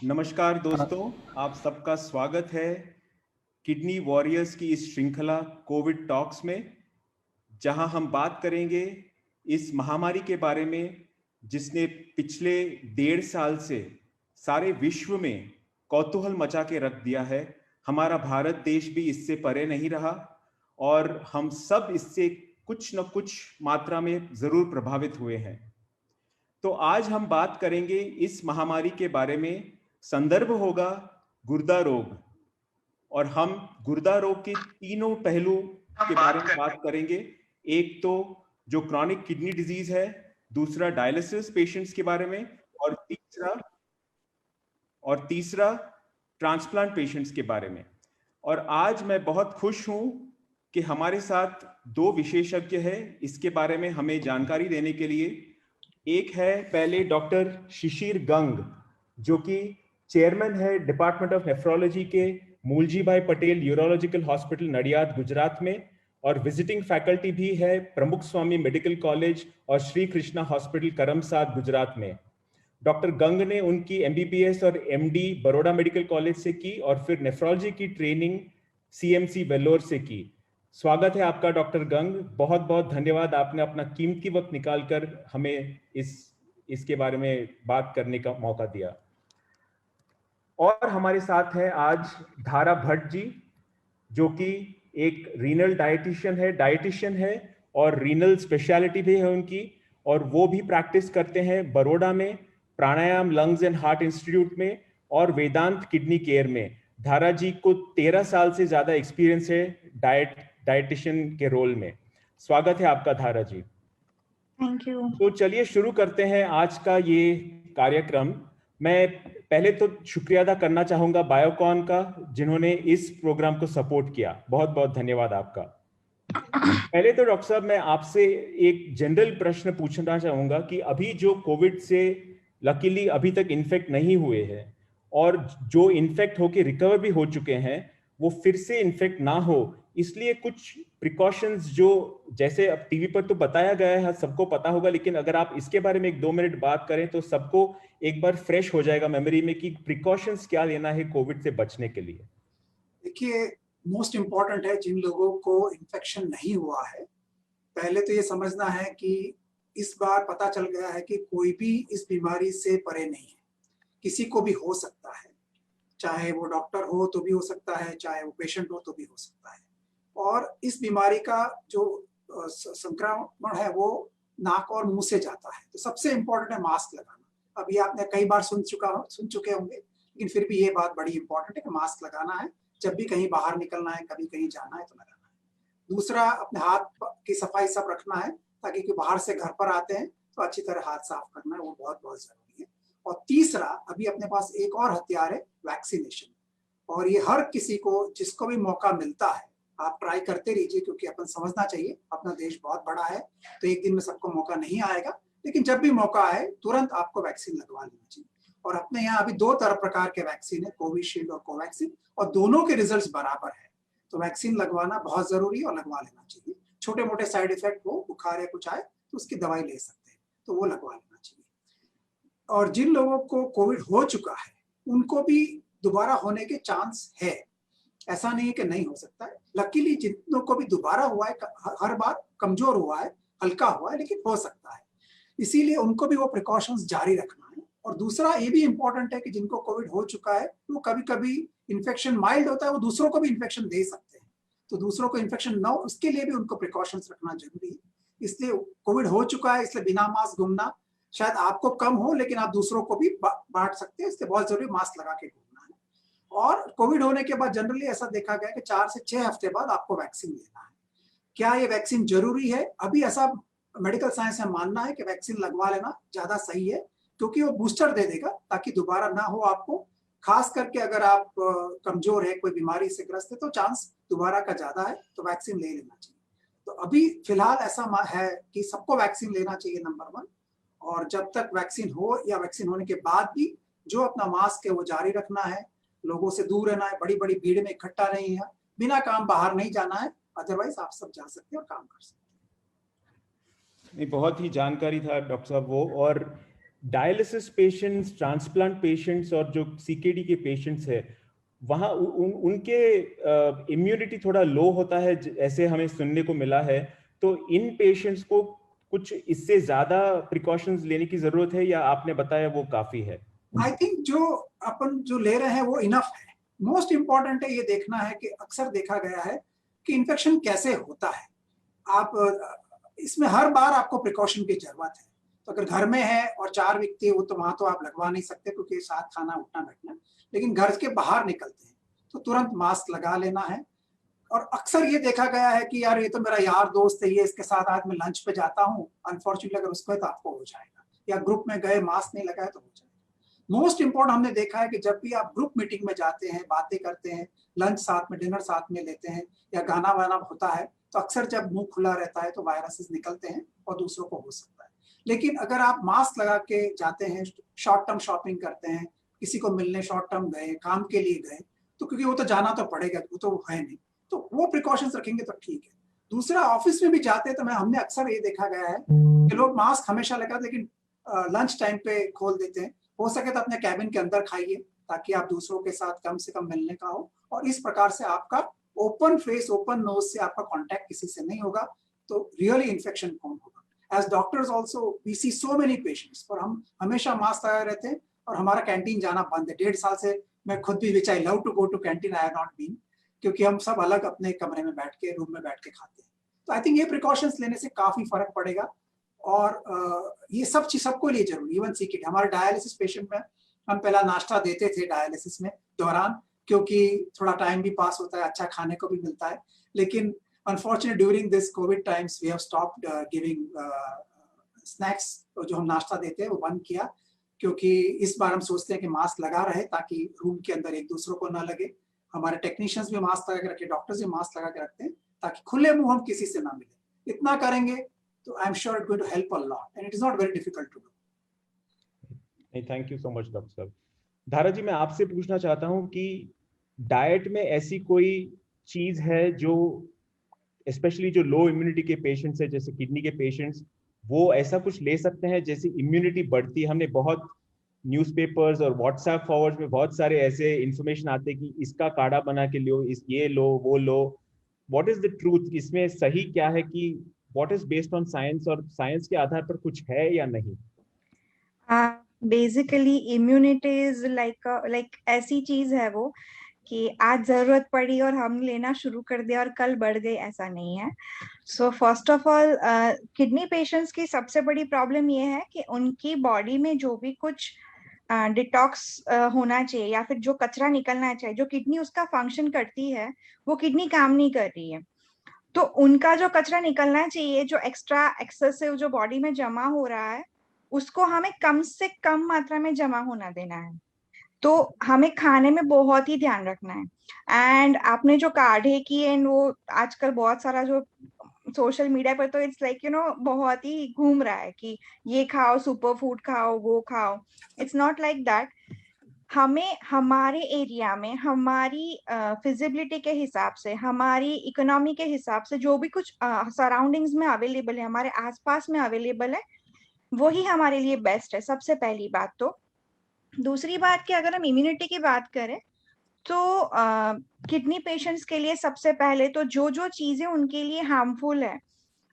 नमस्कार दोस्तों, आप सबका स्वागत है किडनी वॉरियर्स की इस श्रृंखला कोविड टॉक्स में, जहां हम बात करेंगे इस महामारी के बारे में जिसने पिछले 1.5 साल से सारे विश्व में कौतूहल मचा के रख दिया है। हमारा भारत देश भी इससे परे नहीं रहा और हम सब इससे कुछ न कुछ मात्रा में जरूर प्रभावित हुए हैं। तो आज हम बात करेंगे इस महामारी के बारे में। संदर्भ होगा गुर्दा रोग और हम गुर्दा रोग के तीनों पहलू के बारे में बात करेंगे। एक तो जो क्रॉनिक किडनी डिजीज है, दूसरा डायलिसिस पेशेंट्स के बारे में और तीसरा ट्रांसप्लांट पेशेंट्स के बारे में। और आज मैं बहुत खुश हूं कि हमारे साथ दो विशेषज्ञ हैं इसके बारे में हमें जानकारी देने के लिए। एक है पहले डॉक्टर शिशिर गंग, जो कि चेयरमैन है डिपार्टमेंट ऑफ नेफ्रोलॉजी के मूलजी भाई पटेल यूरोलॉजिकल हॉस्पिटल नडियाद गुजरात में, और विजिटिंग फैकल्टी भी है प्रमुख स्वामी मेडिकल कॉलेज और श्री कृष्णा हॉस्पिटल करमसाद गुजरात में। डॉक्टर गंग ने उनकी एमबीबीएस और एमडी बड़ौदा मेडिकल कॉलेज से की और फिर नेफ्रोलॉजी की ट्रेनिंग सीएमसी वेल्लोर से की। स्वागत है आपका डॉक्टर गंग, बहुत बहुत धन्यवाद, आपने अपना कीमती वक्त निकालकर हमें इसके बारे में बात करने का मौका दिया। और हमारे साथ है आज धारा भट्ट जी, जो कि एक रीनल डाइटिशियन है और रीनल स्पेशलिटी भी है उनकी, और वो भी प्रैक्टिस करते हैं बड़ौदा में प्राणायाम लंग्स एंड हार्ट इंस्टीट्यूट में और वेदांत किडनी केयर में। धारा जी को 13 साल से ज्यादा एक्सपीरियंस है डाइटिशियन के रोल में। स्वागत है आपका धारा जी। Thank you. तो चलिए शुरू करते हैं आज का ये कार्यक्रम। मैं पहले तो शुक्रिया अदा करना चाहूंगा बायोकॉन का, जिन्होंने इस प्रोग्राम को सपोर्ट किया। बहुत बहुत धन्यवाद आपका। पहले तो डॉक्टर साहब, मैं आपसे एक जनरल प्रश्न पूछना चाहूंगा कि अभी जो कोविड से लकीली अभी तक इन्फेक्ट नहीं हुए हैं और जो इन्फेक्ट होके रिकवर भी हो चुके हैं, वो फिर से इन्फेक्ट ना हो, इसलिए कुछ प्रिकॉशंस जो जैसे अब टीवी पर तो बताया गया है, सबको पता होगा, लेकिन अगर आप इसके बारे में 1-2 मिनट बात करें तो सबको एक बार फ्रेश हो जाएगा मेमोरी में कि प्रिकॉशंस क्या लेना है कोविड से बचने के लिए। देखिए, मोस्ट इम्पॉर्टेंट है जिन लोगों को इन्फेक्शन नहीं हुआ है, पहले तो ये समझना है कि इस बार पता चल गया है कि कोई भी इस बीमारी से परे नहीं है, किसी को भी हो सकता है। चाहे वो डॉक्टर हो तो भी हो सकता है, चाहे वो पेशेंट हो तो भी हो सकता है। और इस बीमारी का जो संक्रमण है वो नाक और मुंह से जाता है। तो सबसे इम्पोर्टेंट है मास्क लगाना। अभी आपने कई बार सुन चुके होंगे, लेकिन फिर भी ये बात बड़ी इंपॉर्टेंट है कि मास्क लगाना है। जब भी कहीं बाहर निकलना है, कभी कहीं जाना है तो लगाना है। दूसरा, अपने हाथ की सफाई सब रखना है, ताकि कि बाहर से घर पर आते हैं तो अच्छी तरह हाथ साफ करना है, वो बहुत बहुत जरूरी है। और तीसरा, अभी अपने पास एक और हथियार है, वैक्सीनेशन। और ये हर किसी को, जिसको भी मौका मिलता है, आप ट्राई करते रहिए, क्योंकि अपन समझना चाहिए अपना देश बहुत बड़ा है, तो एक दिन में सबको मौका नहीं आएगा, लेकिन जब भी मौका आए तुरंत आपको वैक्सीन लगवा लेना चाहिए। और अपने यहाँ अभी 2 प्रकार के वैक्सीन है, कोविशील्ड और कोवैक्सीन, और दोनों के रिजल्ट्स बराबर है। तो वैक्सीन लगवाना बहुत जरूरी और लगवा लेना चाहिए। छोटे मोटे साइड इफेक्ट हो, बुखार या कुछ आए तो उसकी दवाई ले सकते हैं, तो वो लगवा लेना चाहिए। और जिन लोगों को कोविड हो चुका है उनको भी दोबारा होने के चांस है, ऐसा नहीं है कि नहीं हो सकता है। लकीली जितनों को भी दोबारा हुआ है, हर बार कमजोर हुआ है, हल्का हुआ है, लेकिन हो सकता है। इसीलिए उनको भी वो प्रिकॉशंस जारी रखना है। और दूसरा ये भी इंपॉर्टेंट है कि जिनको कोविड हो चुका है वो कभी कभी इन्फेक्शन माइल्ड होता है, वो दूसरों को भी इन्फेक्शन दे सकते हैं, तो दूसरों को इन्फेक्शन ना हो उसके लिए भी उनको प्रिकॉशंस रखना जरूरी है। इसलिए कोविड हो चुका है, इसलिए बिना मास्क घूमना शायद आपको कम हो, लेकिन आप दूसरों को भी बांट सकते हैं, इसलिए बहुत जरूरी मास्क लगा के घूमना है। और कोविड होने के बाद जनरली ऐसा देखा गया कि 4 से 6 हफ्ते बाद आपको वैक्सीन लेना है। क्या ये वैक्सीन जरूरी है? अभी ऐसा मेडिकल साइंस में मानना है कि वैक्सीन लगवा लेना ज्यादा सही है, क्योंकि वो बूस्टर दे देगा ताकि दोबारा ना हो आपको। खास करके अगर आप कमजोर है, कोई बीमारी से ग्रस्त है, तो चांस दोबारा का ज्यादा है, तो वैक्सीन ले लेना चाहिए। तो अभी फिलहाल ऐसा है कि सबको वैक्सीन लेना चाहिए, नंबर 1। और जब तक वैक्सीन हो या वैक्सीन होने के बाद भी जो अपना मास्क है वो जारी रखना है, लोगों से दूर रहना है, बड़ी बड़ी भीड़ में इकट्ठा नहीं है, बिना काम बाहर नहीं जाना है, अदरवाइज आप सब जा सकते हैं और काम कर सकते हैं। बहुत ही जानकारी था डॉक्टर साहब वो। और डायलिसिस पेशेंट्स, ट्रांसप्लांट पेशेंट्स और जो सीकेडी के पेशेंट्स है, वहाँ उनके इम्यूनिटी थोड़ा लो होता है, ऐसे हमें सुनने को मिला है। तो इन पेशेंट्स को कुछ इससे ज्यादा प्रिकॉशंस लेने की जरूरत है, या आपने बताया वो काफी है? आई थिंक जो अपन जो ले रहे हैं वो इनफ है। मोस्ट इंपॉर्टेंट है ये देखना है कि अक्सर देखा गया है कि इन्फेक्शन कैसे होता है। आप इसमें हर बार आपको प्रिकॉशन की जरूरत है। तो अगर घर में है और 4 व्यक्ति हो तो वहां तो आप लगवा नहीं सकते क्योंकि साथ खाना उठना बैठना, लेकिन घर के बाहर निकलते हैं तो तुरंत मास्क लगा लेना है। और अक्सर ये देखा गया है कि यार ये तो मेरा यार दोस्त है, ये इसके साथ आज मैं लंच पे जाता हूँ, अनफॉर्चुनेटली अगर उसको है तो आपको हो जाएगा, या ग्रुप में गए मास्क नहीं लगाए तो हो जाएगा। मोस्ट इंपॉर्टेंट हमने देखा है कि जब भी आप ग्रुप मीटिंग में जाते हैं, बातें करते हैं, लंच साथ में, डिनर साथ में लेते हैं, या गाना वाना होता है, तो अक्सर जब मुंह खुला रहता है तो वायरसेस निकलते हैं और दूसरों को हो सकता है। लेकिन अगर आप मास्क लगा के जाते हैं, शॉर्ट टर्म शॉपिंग करते हैं, किसी को मिलने शॉर्ट टर्म गए, काम के लिए गए, तो क्योंकि वो तो जाना तो पड़ेगा, वो तो है नहीं, तो वो प्रिकॉशंस रखेंगे तो ठीक है। दूसरा, ऑफिस में भी जाते हैं तो हमने अक्सर ये देखा गया है कि लोग मास्क हमेशा लगा, लेकिन लंच टाइम पे खोल देते हैं। हो सके तो अपने कैबिन के अंदर खाइए ताकि आप दूसरों के साथ कम से कम मिलने का हो, और इस प्रकार से आपका ओपन फेस, ओपन नोज से आपका कांटेक्ट किसी से नहीं होगा, तो रियली इन्फेक्शन कम होगा। As doctors also we see so many patients, और हम हमेशा मास्क लगाए रहते हैं, और हमारा कैंटीन जाना बंद है 1.5 साल से। मैं खुद भी, which I love to go to canteen, I have not been, क्योंकि हम सब अलग अपने कमरे में बैठ के, रूम में बैठ के खाते हैं। तो आई थिंक ये प्रिकॉशंस लेने से काफी फर्क पड़ेगा, और ये सब चीज सबको लिए जरूरी। इवन सीकेडी, हमारे डायलिसिस पेशेंट में हम पहला नाश्ता देते थे डायलिसिस में दौरान, क्योंकि थोड़ा टाइम भी पास होता है, अच्छा खाने को भी मिलता है। लेकिन unfortunately during this covid times we have stopped giving snacks, जो हम नाश्ता देते हैं वो बंद किया, क्योंकि इस बार हम सोचते हैं कि मास्क लगा रहे ताकि रूम के अंदर एक दूसरों को ना लगे। हमारे टेक्नीशियंस भी मास्क लगा के रखे, डॉक्टर्स भी मास्क लगा के रखते हैं ताकि खुले मुंह हम किसी से ना मिले। इतना करेंगे तो I am sure it going to help a lot, and it is not very difficult to do. नहीं, thank you so much doctor साहब। धारा जी, मैं आपसे पूछना चाहता हूं कि डाइट में ऐसी कोई चीज है जो स्पेशली जो लो इम्यूनिटी के पेशेंट्स है, जैसे किडनी के पेशेंट्स, वो ऐसा कुछ ले सकते हैं जैसे इम्यूनिटी बढ़ती है? हमने बहुत न्यूज़पेपर्स और व्हाट्सएप फॉरवर्ड में बहुत सारे ऐसे इंफॉर्मेशन आते हैं कि इसका काढ़ा बना के लो, इस ये लो, वो लो। What is the truth? इसमें सही क्या है कि what is based on science, और साइंस के आधार पर कुछ है या नहीं? बेसिकली इम्यूनिटी इज लाइक ऐसी चीज है वो कि आज जरूरत पड़ी और हम लेना शुरू कर दिया और कल बढ़ गई, ऐसा नहीं है। So first of all, kidney patients की सबसे बड़ी प्रॉब्लम ये है कि उनकी बॉडी में जो भी कुछ डिटॉक्स होना चाहिए या फिर जो कचरा निकलना चाहिए, जो किडनी उसका फंक्शन करती है, वो किडनी काम नहीं कर रही है। तो उनका जो कचरा निकलना चाहिए, जो एक्स्ट्रा एक्सेसिव जो बॉडी में जमा हो रहा है, उसको हमें कम से कम मात्रा में जमा होना देना है। तो हमें खाने में बहुत ही ध्यान रखना है। एंड आपने जो काढ़े की एंड वो आजकल बहुत सारा जो सोशल मीडिया पर तो इट्स लाइक बहुत ही घूम रहा है कि ये खाओ, सुपर फूड खाओ, वो खाओ। It's not like that. हमें हमारे एरिया में, हमारी फिजिबिलिटी के हिसाब से, हमारी इकोनॉमी के हिसाब से जो भी कुछ सराउंडिंग्स में अवेलेबल है, हमारे आसपास में अवेलेबल है, वही हमारे लिए बेस्ट है, सबसे पहली बात। तो दूसरी बात कि अगर हम इम्यूनिटी की बात करें तो किडनी पेशेंट्स के लिए सबसे पहले तो जो जो चीजें उनके लिए हार्मफुल है,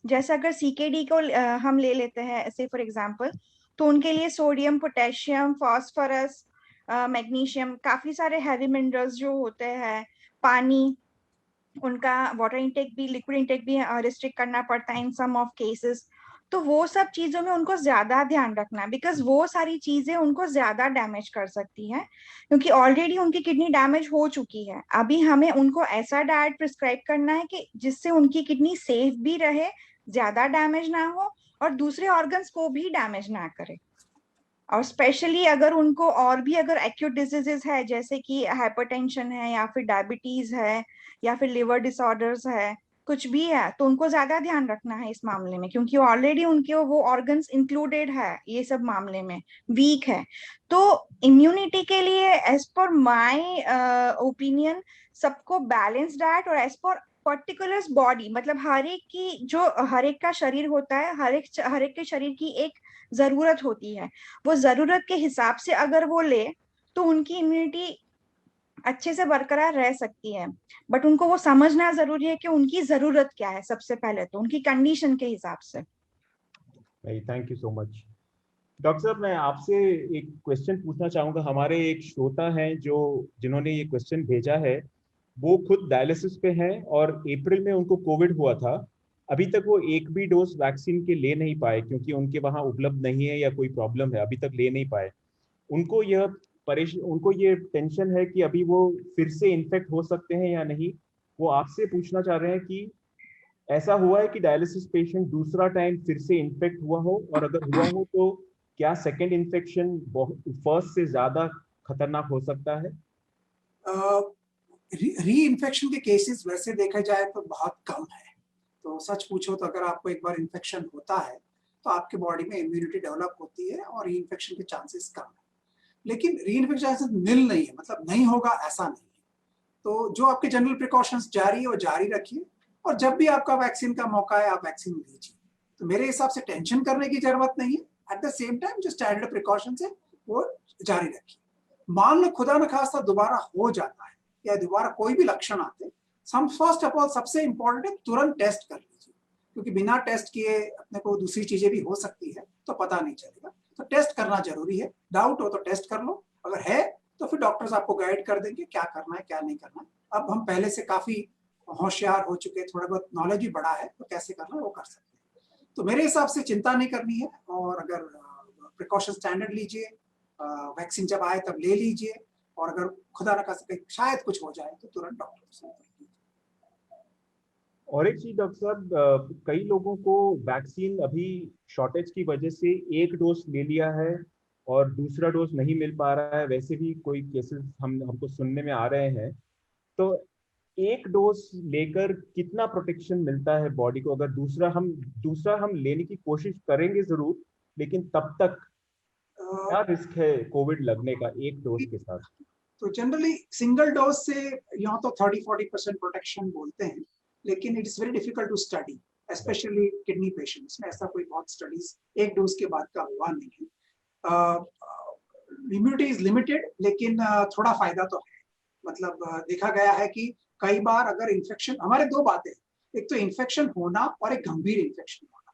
जैसे अगर सीकेडी को हम ले लेते हैं ऐसे फॉर एग्जांपल, तो उनके लिए सोडियम, पोटेशियम, फास्फोरस, मैग्नीशियम, काफी सारे हैवी मिनरल्स जो होते हैं, पानी, उनका वाटर इंटेक भी, लिक्विड इंटेक भी रिस्ट्रिक्ट करना पड़ता है इन सम ऑफ केसेस। तो वो सब चीजों में उनको ज्यादा ध्यान रखना है, बिकॉज वो सारी चीजें उनको ज्यादा डैमेज कर सकती हैं, क्योंकि ऑलरेडी उनकी किडनी डैमेज हो चुकी है। अभी हमें उनको ऐसा डाइट प्रिस्क्राइब करना है कि जिससे उनकी किडनी सेफ भी रहे, ज्यादा डैमेज ना हो और दूसरे ऑर्गन्स को भी डैमेज ना करे। और स्पेशली अगर उनको और भी अगर एक्यूट डिजीजेस है, जैसे कि हाइपरटेंशन है या फिर डायबिटीज है या फिर लिवर डिसऑर्डर्स है, कुछ भी है, तो उनको ज्यादा ध्यान रखना है इस मामले में, क्योंकि ऑलरेडी उनके वो ऑर्गन्स इंक्लूडेड है ये सब मामले में, वीक है। तो इम्यूनिटी के लिए एज पर माय ओपिनियन, सबको बैलेंस डाइट और एज पर पर्टिकुलर बॉडी, मतलब हर एक की जो हर एक का शरीर होता है, हर एक के शरीर की एक जरूरत होती है, वो जरूरत के हिसाब से अगर वो ले तो उनकी इम्यूनिटी अच्छे से बरकरार रह सकती है। बट उनको वो समझना जरूरी है कि उनकी जरूरत क्या है, सबसे पहले तो उनकी कंडीशन के हिसाब से। Thank you so much. Doctor साहब, मैं आपसे एक क्वेश्चन पूछना चाहूंगा। हमारे एक श्रोता हैं जो जिन्होंने ये क्वेश्चन भेजा है, वो खुद डायलिसिस पे हैं और अप्रैल में उनको कोविड हुआ था। अभी तक वो एक भी डोज वैक्सीन के ले नहीं पाए क्योंकि उनके वहाँ उपलब्ध नहीं है या कोई प्रॉब्लम है, अभी तक ले नहीं पाए। उनको ये टेंशन है कि अभी वो फिर से इन्फेक्ट हो सकते हैं या नहीं। वो आपसे पूछना चाह रहे हैं कि ऐसा हुआ है कि डायलिसिस पेशेंट दूसरा टाइम फिर से इन्फेक्ट हुआ हो, और अगर हुआ हो तो क्या सेकेंड इन्फेक्शन फर्स्ट से ज्यादा खतरनाक हो सकता है? री इन्फेक्शन के केसेस वैसे देखा जाए तो बहुत कम है। तो सच पूछो तो अगर आपको एक बार इन्फेक्शन होता है तो आपके बॉडी में इम्यूनिटी डेवलप होती है और री इन्फेक्शन के चांसेस कम है। लेकिन री इन्फेक्शन चांसेस निल नहीं है, मतलब नहीं होगा ऐसा नहीं है। तो जो आपके जनरल प्रिकॉशंस जारी है वो जारी रखिए, और जब भी आपका वैक्सीन का मौका है आप वैक्सीन लीजिए। तो मेरे हिसाब से टेंशन करने की जरूरत नहीं है। एट द सेम टाइम जो स्टैंडर्ड प्रिकॉशंस है वो जारी रखिए। मान लो खुदा न खास्ता दोबारा हो जाता है या दोबारा कोई भी लक्षण आते हैं, फर्स्ट ऑफ ऑल सबसे इंपॉर्टेंट है तुरंत टेस्ट कर लीजिए, क्योंकि बिना टेस्ट किए अपने को दूसरी चीजें भी हो सकती है तो पता नहीं चलेगा। तो टेस्ट करना जरूरी है। डाउट हो तो टेस्ट कर लो, अगर है तो फिर डॉक्टर्स आपको गाइड कर देंगे क्या करना है क्या नहीं करना है। अब हम पहले से काफी होशियार हो चुके हैं, थोड़ा बहुत नॉलेज भी बढ़ा है, तो कैसे करना है वो कर सकते हैं। तो मेरे हिसाब से चिंता नहीं करनी है, और अगर प्रिकॉशन स्टैंडर्ड लीजिए, वैक्सीन जब आए तब ले लीजिए, और अगर खुदा न खास्ता शायद कुछ हो जाए तो तुरंत डॉक्टर से लीजिए। और एक चीज डॉक्टर साहब, कई लोगों को वैक्सीन अभी शॉर्टेज की वजह से एक डोज ले लिया है और दूसरा डोज नहीं मिल पा रहा है। वैसे भी कोई केसेस हमको सुनने में आ रहे हैं। तो एक डोज लेकर कितना प्रोटेक्शन मिलता है बॉडी को? अगर दूसरा हम लेने की कोशिश करेंगे जरूर, लेकिन तब तक क्या रिस्क है कोविड लगने का एक डोज के साथ? तो जनरली सिंगल डोज से यहाँ तो 30-40% प्रोटेक्शन बोलते हैं, लेकिन it is very difficult to study, especially kidney patients में ऐसा कोई बहुत स्टडीज एक डोज के बाद का हुआ नहीं है। इम्यूनिटी इज लिमिटेड, लेकिन थोड़ा फायदा तो है। मतलब देखा गया है कि कई बार अगर इन्फेक्शन, हमारे दो बातें हैं, एक तो इन्फेक्शन होना और एक गंभीर इन्फेक्शन होना।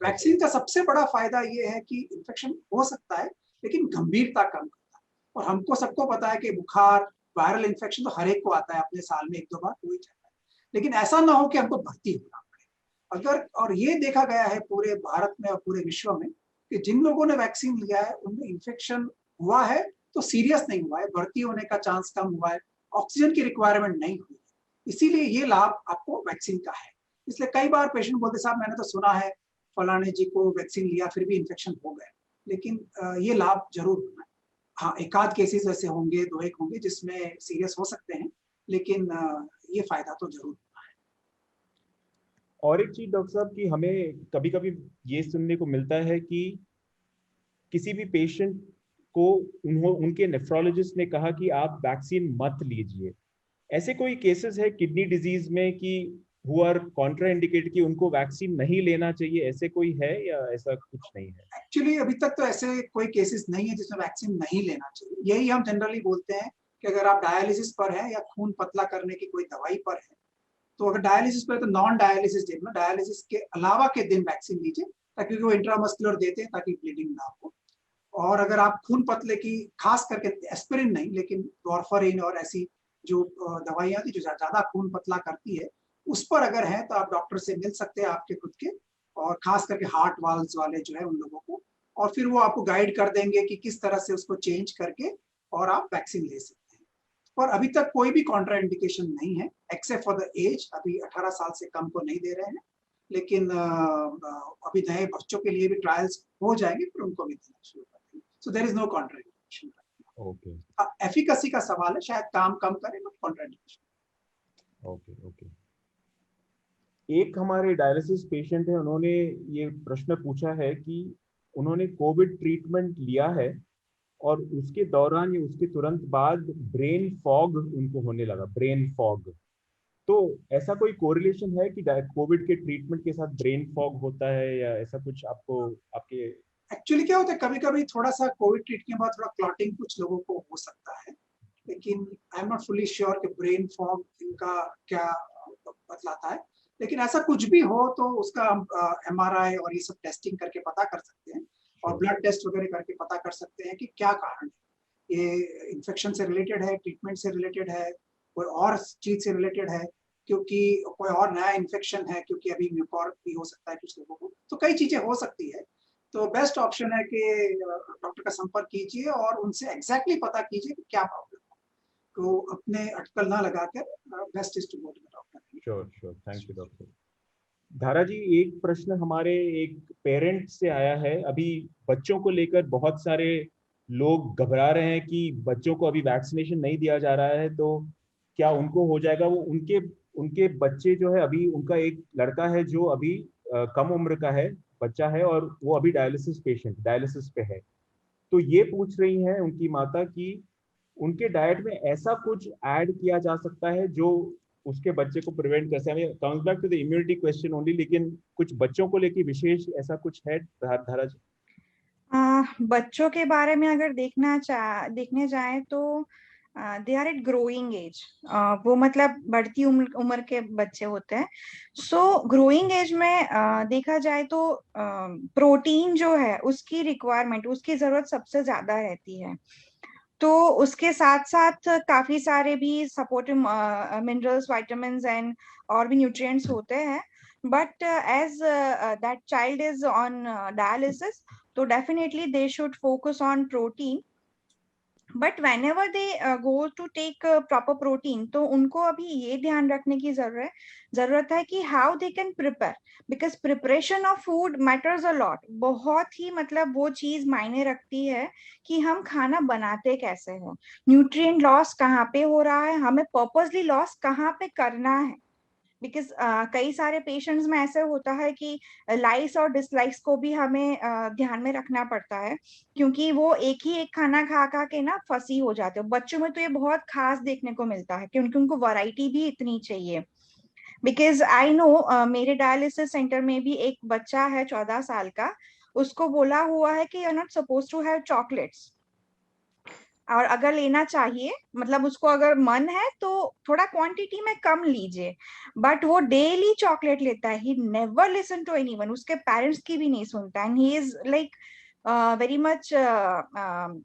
वैक्सीन का सबसे बड़ा फायदा ये है कि इन्फेक्शन हो सकता है लेकिन गंभीरता कम करता है। और हमको सबको पता है कि बुखार, वायरल इन्फेक्शन तो हर एक को आता है, अपने साल में 1-2 बार हो ही जाता है, लेकिन ऐसा ना हो कि हमको भर्ती होना पड़े। अगर, और ये देखा गया है पूरे भारत में और पूरे विश्व में कि जिन लोगों ने वैक्सीन लिया है उनमें इन्फेक्शन हुआ है तो सीरियस नहीं हुआ है, भर्ती होने का चांस कम हुआ है, ऑक्सीजन की रिक्वायरमेंट नहीं हुई। इसीलिए ये लाभ आपको वैक्सीन का है। इसलिए कई बार पेशेंट बोलते साहब मैंने तो सुना है फलाने जी को वैक्सीन लिया फिर भी इन्फेक्शन हो गए, लेकिन ये लाभ जरूर होना है। हाँ, एक आध केसेस ऐसे होंगे, 2-1 होंगे जिसमें सीरियस हो सकते हैं, लेकिन ये फायदा तो जरूर होना है। और एक चीज डॉक्टर साहब की हमें कभी कभी ये सुनने को मिलता है कि किसी भी पेशेंट को उनके नेफ्रोलॉजिस्ट ने कहा कि आप वैक्सीन मत लीजिए। ऐसे कोई केसेस है किडनी डिजीज में कि हु आर कॉन्ट्राइंडिकेट कि उनको वैक्सीन नहीं लेना चाहिए? ऐसे कोई है या ऐसा कुछ नहीं है? एक्चुअली अभी तक तो ऐसे कोई केसेस नहीं है जिसमें वैक्सीन नहीं लेना चाहिए। यही हम जनरली बोलते हैं कि अगर आप डायलिसिस पर हैं या खून पतला करने की कोई दवाई पर है, तो अगर डायलिसिस पर है तो नॉन डायलिसिस दिन में, डायलिसिस के अलावा के दिन वैक्सीन लीजिए, ताकि वो इंट्रामस्कुलर देते हैं ताकि ब्लीडिंग ना हो। और अगर आप खून पतले की, खास करके एस्पिरिन नहीं लेकिन वारफरिन और ऐसी जो दवाइयां थी जो ज्यादा खून पतला करती है, उस पर अगर है तो आप डॉक्टर से मिल सकते हैं आपके खुद के, और खास करके हार्ट वाल्व्स वाले जो है उन लोगों को, और फिर वो आपको गाइड कर देंगे कि किस तरह से उसको चेंज करके और आप वैक्सीन ले सकते हैं। पर अभी तक कोई भी कॉन्ट्राइंडिकेशन नहीं है एक्सेप्ट फॉर द एज। अभी 18 साल से कम को नहीं दे रहे हैं, लेकिन अभी नए बच्चों के लिए भी ट्रायल्स हो जाएंगे, फिर उनको भी देना शुरू कर देंगे। So there is no contraindication. Okay efficacy का सवाल है, शायद काम कम करे बट कॉन्ट्राइंडिकेशन। Okay okay. एक हमारे डायलिसिस पेशेंट है, उन्होंने ये प्रश्न पूछा है कि उन्होंने कोविड ट्रीटमेंट लिया है और उसके दौरान या उसके तुरंत बाद ब्रेन फॉग उनको होने लगा, ब्रेन फॉग। तो ऐसा कोई कोरिलेशन है कि कोविड के ट्रीटमेंट के साथ ब्रेन फॉग होता है या ऐसा कुछ आपको आपके? एक्चुअली क्या होता है, कभी कभी थोड़ा सा कोविड ट्रीटमेंट के बाद थोड़ा क्लॉटिंग कुछ लोगों को हो सकता है, लेकिन I am not fully sure कि ब्रेन फॉग इनका क्या बतलाता है। लेकिन ऐसा कुछ भी हो तो उसका हम MRI और ये सब टेस्टिंग करके पता कर सकते हैं, और ब्लड टेस्ट वगैरह करके पता कर सकते हैं कि क्या कारण है। ये इन्फेक्शन से रिलेटेड है, ट्रीटमेंट से रिलेटेड है, कोई और चीज से रिलेटेड है, क्योंकि कोई और नया इन्फेक्शन है, क्योंकि अभी म्यूकॉर्क भी हो सकता है कुछ लोगों को, तो कई चीजें हो सकती है। तो बेस्ट ऑप्शन है कि डॉक्टर का संपर्क कीजिए और उनसे एग्जैक्टली पता कीजिए कि क्या प्रॉब्लम है, तो अपने अटकल ना लगाकर best is to go to the doctor. Sure sure, thank you doctor. Dhara ji, एक प्रश्न हमारे एक पेरेंट से आया है। अभी बच्चों को लेकर बहुत सारे लोग घबरा रहे हैं कि बच्चों को अभी वैक्सीनेशन नहीं दिया जा रहा है तो क्या उनको हो जाएगा। वो उनके उनके बच्चे जो है, अभी उनका एक लड़का है जो अभी कम उम्र का है, बच्चा है, और वो अभी डायलिसिस पे है। तो ये पूछ रही हैं उनकी माता कि उनके डाइट में ऐसा कुछ ऐड किया जा सकता है जो उसके बच्चे को प्रिवेंट कर सके। Comes back to the immunity question only, लेकिन कुछ बच्चों को लेके विशेष ऐसा कुछ है धारा जी? बच्चों के बारे में अगर देखने जाए तो they are at growing age. वो मतलब बढ़ती उम्र के बच्चे होते हैं। सो ग्रोइंग एज में देखा जाए तो प्रोटीन जो है उसकी रिक्वायरमेंट, उसकी जरूरत सबसे ज्यादा रहती है। तो उसके साथ साथ काफी सारे भी सपोर्टिव मिनरल्स, विटामिन्स एंड और भी न्यूट्रिएंट्स होते हैं। But as that child is on dialysis, तो definitely they should focus on protein. But whenever they go to take proper protein, तो उनको अभी ये ध्यान रखने की जरूरत है कि how they can prepare, because preparation of food matters a lot। बहुत ही मतलब वो चीज मायने रखती है कि हम खाना बनाते कैसे हैं, न्यूट्रिएंट लॉस कहाँ पे हो रहा है, हमें पर्पसली लॉस कहाँ पे करना है। बिकॉज कई सारे पेशेंट्स में ऐसे होता है कि लाइक्स और डिसलाइक्स को भी हमें ध्यान में रखना पड़ता है, क्योंकि वो एक ही एक खाना खा खा के ना फंसी हो जाते हो। बच्चों में तो ये बहुत खास देखने को मिलता है क्योंकि उनको वैरायटी भी इतनी चाहिए। बिकॉज आई नो, मेरे डायलिसिस सेंटर में भी एक बच्चा है 14 साल का, उसको बोला हुआ है कि you are not suppose to have chocolates, और अगर लेना चाहिए मतलब उसको अगर मन है तो थोड़ा क्वांटिटी में कम लीजिए। बट वो डेली चॉकलेट लेता है, he never listen to anyone, उसके पेरेंट्स की भी नहीं सुनता, and he is like very much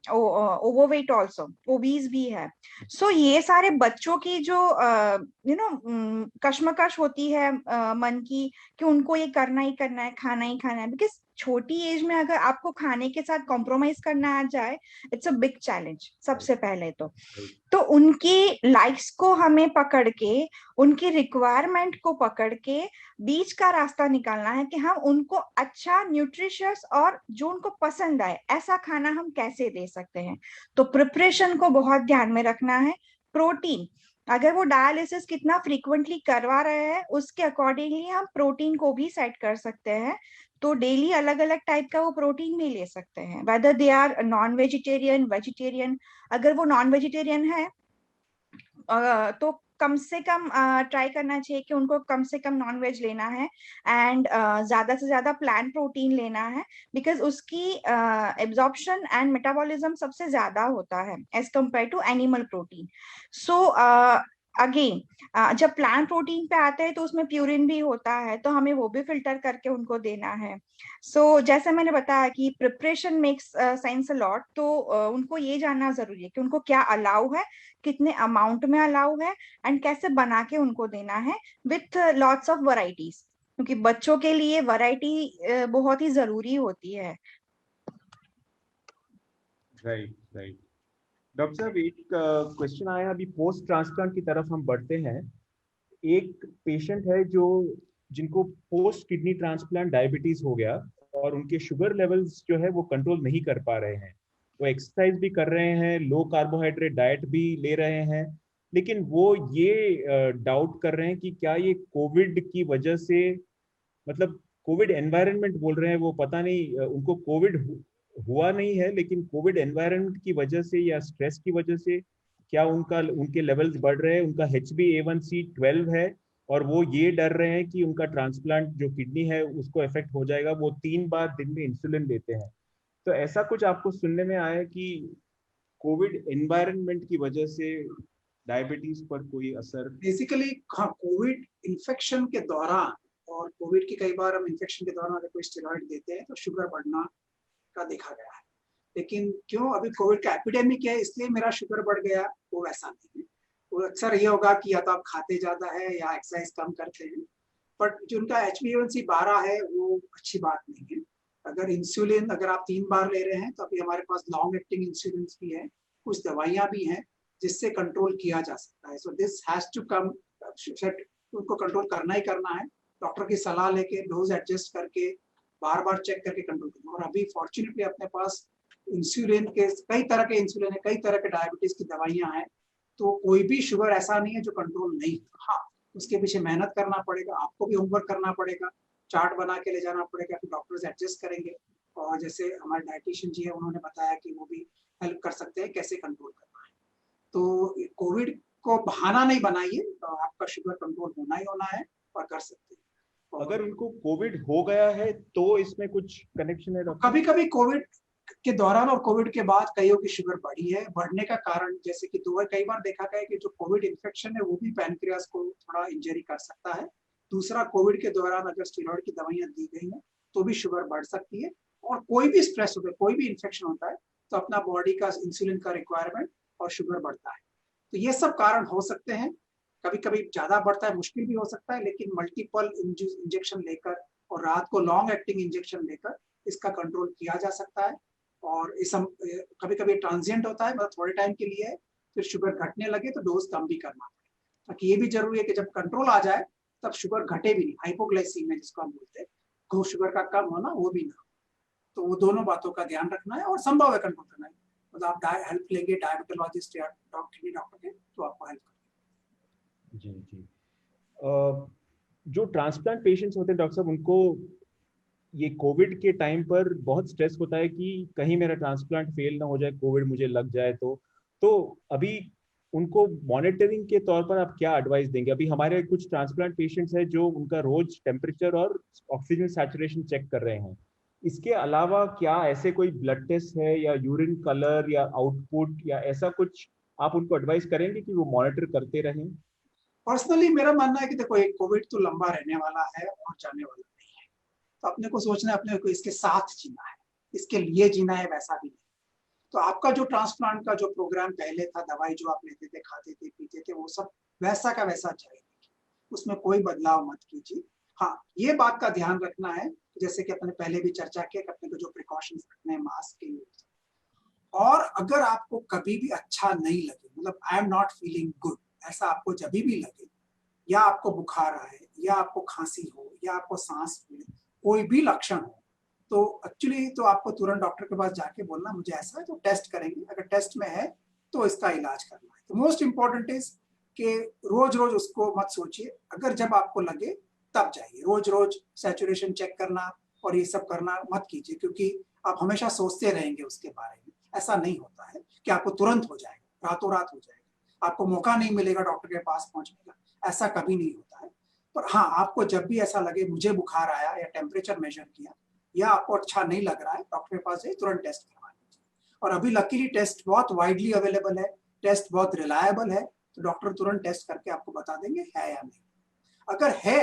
overweight also, obese भी है। सो ये सारे बच्चों की जो यू नो कश्मकश होती है मन की कि उनको ये करना ही करना है, खाना ही खाना है। बिकॉज छोटी एज में अगर आपको खाने के साथ कॉम्प्रोमाइज करना आ जाए, इट्स अ बिग चैलेंज सबसे पहले तो उनकी लाइक्स को हमें पकड़ के, उनकी रिक्वायरमेंट को पकड़ के बीच का रास्ता निकालना है कि हम उनको अच्छा, न्यूट्रिशियस और जो उनको पसंद आए ऐसा खाना हम कैसे दे सकते हैं। तो प्रिपरेशन को बहुत ध्यान में रखना है। प्रोटीन, अगर वो डायलिसिस कितना फ्रीक्वेंटली करवा रहे हैं उसके अकॉर्डिंगली हम प्रोटीन को भी सेट कर सकते हैं। तो डेली अलग अलग टाइप का वो प्रोटीन भी ले सकते हैं, whether they are non vegetarian, vegetarian. अगर वो नॉन वेजिटेरियन है तो कम से कम ट्राई करना चाहिए कि उनको कम से कम नॉन वेज लेना है, एंड ज्यादा से ज्यादा प्लांट प्रोटीन लेना है, बिकॉज उसकी एब्जॉर्प्शन एंड मेटाबॉलिज्म सबसे ज्यादा होता है as compare to animal protein. So again जब प्लांट प्रोटीन पे आते हैं तो उसमें प्यूरिन भी होता है, तो हमें वो भी फिल्टर करके उनको देना है। सो जैसे मैंने बताया कि preparation makes science a lot, तो उनको ये जानना जरूरी है कि उनको क्या अलाउ है, कितने अमाउंट में अलाउ है, एंड कैसे बना के उनको देना है विथ लॉट्स ऑफ वैरायटीज, क्योंकि बच्चों के लिए वैरायटी बहुत ही जरूरी होती है। Right right. डॉक्टर साहब, एक क्वेश्चन आया अभी पोस्ट ट्रांसप्लांट की तरफ हम बढ़ते हैं। एक पेशेंट है जिनको पोस्ट किडनी ट्रांसप्लांट डायबिटीज हो गया और उनके शुगर लेवल्स जो है वो कंट्रोल नहीं कर पा रहे हैं। वो एक्सरसाइज भी कर रहे हैं, लो कार्बोहाइड्रेट डाइट भी ले रहे हैं, लेकिन वो ये डाउट कर रहे हैं कि क्या ये कोविड की वजह से, मतलब कोविड एनवायरनमेंट बोल रहे हैं वो, पता नहीं उनको कोविड हुआ नहीं है लेकिन कोविड एनवायरनमेंट की वजह से या स्ट्रेस की वजह से क्या उनके लेवल्स बढ़ रहे हैं। उनका HbA1c 12 है और वो ये डर रहे हैं कि उनका ट्रांसप्लांट जो किडनी है उसको इफेक्ट हो जाएगा। वो 3 बार दिन में इंसुलिन लेते हैं। तो ऐसा कुछ आपको सुनने में आया कि कोविड एनवायरनमेंट की वजह से डायबिटीज पर कोई असर? बेसिकली हाँ, कोविड इन्फेक्शन के दौरान और कोविड की कई बार हम इन्फेक्शन के दौरान अगर कोई स्टेरॉइड देते हैं तो शुगर बढ़ना का देखा गया है। लेकिन क्यों अभी कोविड का एपिडेमिक है इसलिए मेरा शुगर बढ़ गया, वो वैसा नहीं है। वो अक्सर ये होगा कि या तो आप खाते ज्यादा है या एक्सरसाइज कम करते हैं, बट जो उनका HbA1c 12 है वो अच्छी बात नहीं है। अगर इंसुलिन अगर आप 3 बार ले रहे हैं तो अभी हमारे पास लॉन्ग एक्टिंग इंसुलिन भी है, कुछ दवाइयां भी हैं जिससे कंट्रोल किया जा सकता है। So this has to come, उनको कंट्रोल करना ही करना है, डॉक्टर की सलाह लेके डोज एडजस्ट करके बार बार चेक करके कंट्रोल करना। और अभी फॉर्चुनेटली अपने पास इंसुलिन के कई तरह के इंसुलिन है, कई तरह के डायबिटीज की दवाइयां हैं, तो कोई भी शुगर ऐसा नहीं है जो कंट्रोल नहीं। हाँ, उसके पीछे मेहनत करना पड़ेगा, आपको भी होमवर्क करना पड़ेगा, चार्ट बना के ले जाना पड़ेगा, फिर डॉक्टर्स एडजस्ट करेंगे। और जैसे हमारे डाइटिशियन जी है उन्होंने बताया कि वो भी हेल्प कर सकते हैं कैसे कंट्रोल करना है। तो कोविड को बहाना नहीं बनाइए, तो आपका शुगर कंट्रोल होना ही होना है और कर सकते हैं। अगर उनको कोविड हो गया है तो इसमें कुछ कनेक्शन है डॉक्टर? कभी कभी कोविड के दौरान और कोविड के बाद कईयों की शुगर बढ़ी है। बढ़ने का कारण जैसे कि कई बार देखा गया है कि जो कोविड इन्फेक्शन है वो भी पैनक्रियास को थोड़ा इंजरी कर सकता है। दूसरा, कोविड के दौरान अगर स्टेरॉइड की दवाइयां दी गई हैं तो भी शुगर बढ़ सकती है। और कोई भी स्ट्रेस होता है, कोई भी इन्फेक्शन होता है तो अपना बॉडी का इंसुलिन का रिक्वायरमेंट और शुगर बढ़ता है। तो ये सब कारण हो सकते हैं। कभी कभी ज्यादा बढ़ता है, मुश्किल भी हो सकता है, लेकिन मल्टीपल इंजेक्शन लेकर और रात को लॉन्ग एक्टिंग इंजेक्शन लेकर इसका कंट्रोल किया जा सकता है। और इस कभी कभी ट्रांजिएंट होता है, मतलब थोड़े टाइम के लिए है, फिर शुगर घटने लगे तो डोज कम भी करना पड़े, ताकि ये भी जरूरी है कि जब कंट्रोल आ जाए तब शुगर घटे भी नहीं, हाइपोग्लाइसीमिया जिसको हम बोलते हैं, शुगर का कम होना वो भी ना। तो वो दोनों बातों का ध्यान रखना है और संभव है कंट्रोल करना है। मतलब आप हेल्प लेंगे डायबिटोलॉजिस्ट या डॉक्टर के तो आपको हेल्प करेंगे। जी जी। जो ट्रांसप्लांट पेशेंट्स होते हैं डॉक्टर साहब, उनको ये कोविड के टाइम पर बहुत स्ट्रेस होता है कि कहीं मेरा ट्रांसप्लांट फेल ना हो जाए, कोविड मुझे लग जाए तो अभी उनको मॉनिटरिंग के तौर पर आप क्या एडवाइस देंगे? अभी हमारे कुछ ट्रांसप्लांट पेशेंट्स हैं जो उनका रोज टेम्परेचर और ऑक्सीजन सैचुरेशन चेक कर रहे हैं। इसके अलावा क्या ऐसे कोई ब्लड टेस्ट है या यूरिन कलर या आउटपुट या ऐसा कुछ आप उनको एडवाइस करेंगे कि वो मॉनिटर करते रहें? पर्सनली मेरा मानना है कि देखो, एक कोविड तो लंबा रहने वाला है और जाने वाला नहीं है, तो अपने को सोचना है अपने को इसके साथ जीना है, इसके लिए जीना है, वैसा भी नहीं। तो आपका जो ट्रांसप्लांट का जो प्रोग्राम पहले था, दवाई जो आप लेते थे, खाते थे, पीते थे, वो सब वैसा का वैसा जाएगा, उसमें कोई बदलाव मत कीजिए। हाँ, ये बात का ध्यान रखना है जैसे कि अपने पहले भी चर्चा किया कि अपने को जो प्रिकॉशंस रखने हैं, मास्क के यूज। और अगर आपको कभी भी अच्छा नहीं लगे, मतलब I am not feeling good, ऐसा आपको जब भी लगे, या आपको बुखार आए, या आपको खांसी हो, या आपको सांस फूले, कोई भी लक्षण हो, तो एक्चुअली तो आपको तुरंत डॉक्टर के पास जाके बोलना मुझे ऐसा है, तो टेस्ट करेंगे, अगर टेस्ट में है तो इसका इलाज करना है। तो मोस्ट इंपॉर्टेंट इज कि रोज रोज उसको मत सोचिए, अगर जब आपको लगे तब जाइए। रोज रोज सैचुरेशन चेक करना और ये सब करना मत कीजिए, क्योंकि आप हमेशा सोचते रहेंगे उसके बारे में। ऐसा नहीं होता है कि आपको तुरंत हो जाएगा, रातों रात हो जाएगा, आपको मौका नहीं मिलेगा डॉक्टर के पास पहुंचने का, ऐसा कभी नहीं होता है। पर हाँ, आपको जब भी ऐसा लगे मुझे बुखार आया या टेम्परेचर मेजर किया या आपको अच्छा नहीं लग रहा है, डॉक्टर के पास जाइए, तुरंत टेस्ट करवा लीजिए। और अभी लकीली टेस्ट बहुत वाइडली अवेलेबल है, टेस्ट बहुत रिलायबल है, तो डॉक्टर तुरंत टेस्ट करके आपको बता देंगे है या नहीं। अगर है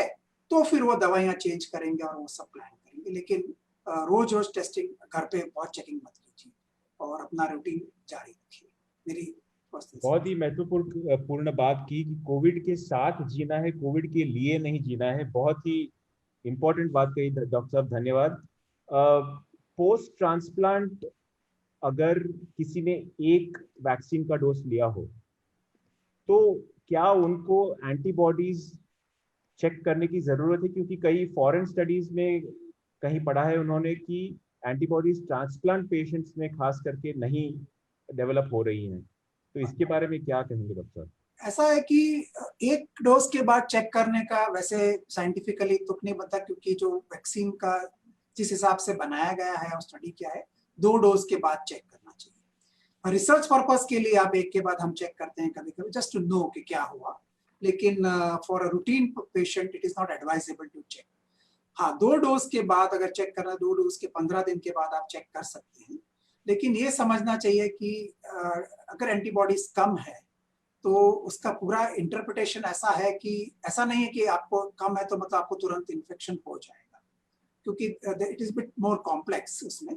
तो फिर वो दवाइयां चेंज करेंगे और वो सब प्लान करेंगे, लेकिन रोज रोज टेस्टिंग, घर पे बहुत चेकिंग मत कीजिए और अपना रूटीन जारी रखिए। मेरी बहुत ही महत्वपूर्ण बात की कि कोविड के साथ जीना है, कोविड के लिए नहीं जीना है। बहुत ही इंपॉर्टेंट बात कही डॉक्टर साहब, धन्यवाद। पोस्ट ट्रांसप्लांट अगर किसी ने एक वैक्सीन का डोज लिया हो तो क्या उनको एंटीबॉडीज चेक करने की जरूरत है? क्योंकि कई फॉरेन स्टडीज में कहीं पढ़ा है उन्होंने कि एंटीबॉडीज ट्रांसप्लांट पेशेंट्स में खास करके नहीं डेवलप हो रही हैं। तो इसके बारे में क्या कहेंगे डॉक्टर? ऐसा है कि एक डोज के बाद चेक करने का वैसे साइंटिफिकली तुक नहीं बनता, क्योंकि जो वैक्सीन का जिस हिसाब से बनाया गया है और स्टडी किया है, 2 डोज के बाद चेक करना चाहिए। रिसर्च पर्पस के लिए आप एक के बाद हम चेक करते हैं कभी कभी, जस्ट टू नो कि क्या हुआ, लेकिन for a routine patient it is not advisable to check. हाँ, 2 डोज के बाद अगर चेक करना, 2 डोज के 15 दिन के बाद आप चेक कर सकते हैं। लेकिन ये समझना चाहिए कि अगर एंटीबॉडीज कम है तो उसका पूरा इंटरप्रिटेशन ऐसा है कि ऐसा नहीं है कि आपको कम है तो मतलब आपको तुरंत इन्फेक्शन हो जाएगा, क्योंकि it is bit more complex. उसमें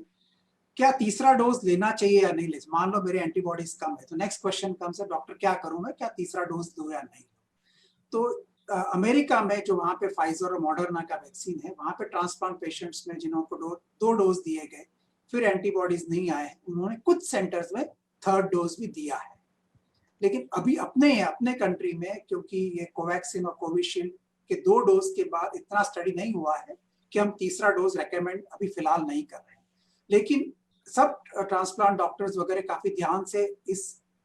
क्या तीसरा डोज लेना चाहिए या नहीं लेना, मान लो मेरे एंटीबॉडीज कम है तो नेक्स्ट क्वेश्चन कम्स है डॉक्टर क्या करूं मैं, क्या तीसरा डोज दूं या नहीं। तो अमेरिका में जो वहाँ पे फाइजर और मॉडर्ना का वैक्सीन है, वहाँ पे ट्रांसप्लांट पेशेंट्स में जिनको दो डोज दिए गए फिर एंटीबॉडीज नहीं आए, उन्होंने कुछ सेंटर्स में थर्ड डोज भी दिया है। लेकिन अभी अपने कंट्री में क्योंकि ये कोवैक्सीन और कोविशील्ड के 2 डोज के बाद इतना स्टडी नहीं हुआ है कि हम तीसरा डोज रेकमेंड अभी फिलहाल नहीं कर रहे हैं। लेकिन सब ट्रांसप्लांट डॉक्टर्स वगैरह काफी ध्यान से इस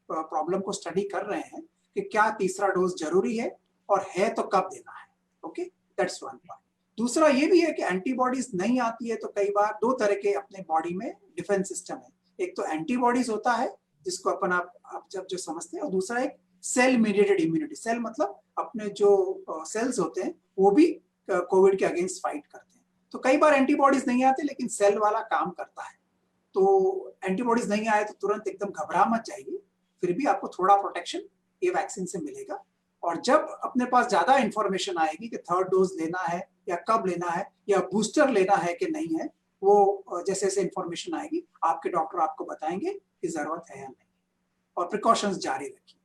प्रॉब्लम को स्टडी कर रहे हैं कि क्या तीसरा डोज जरूरी है और है तो कब देना है। Okay, that's one point. दूसरा ये भी है कि एंटीबॉडीज नहीं आती है तो कई बार 2 तरह के अपने बॉडी में डिफेंस सिस्टम है, एक तो एंटीबॉडीज होता है जिसको अपन आप जब जो समझते हैं, और दूसरा एक सेल मीडिएटेड इम्यूनिटी। सेल मतलब अपने जो सेल्स होते हैं वो भी कोविड के अगेंस्ट फाइट करते हैं। तो कई बार एंटीबॉडीज नहीं आते लेकिन सेल वाला काम करता है। तो एंटीबॉडीज नहीं आए तो तुरंत एकदम घबरा मत जाइए, फिर भी आपको थोड़ा प्रोटेक्शन ये वैक्सीन से मिलेगा। और जब अपने पास ज्यादा इंफॉर्मेशन आएगी कि थर्ड डोज लेना है या कब लेना है या बूस्टर लेना है कि नहीं है, वो जैसे जैसे इंफॉर्मेशन आएगी आपके डॉक्टर आपको बताएंगे कि जरूरत है या नहीं, और प्रिकॉशंस जारी रखिए।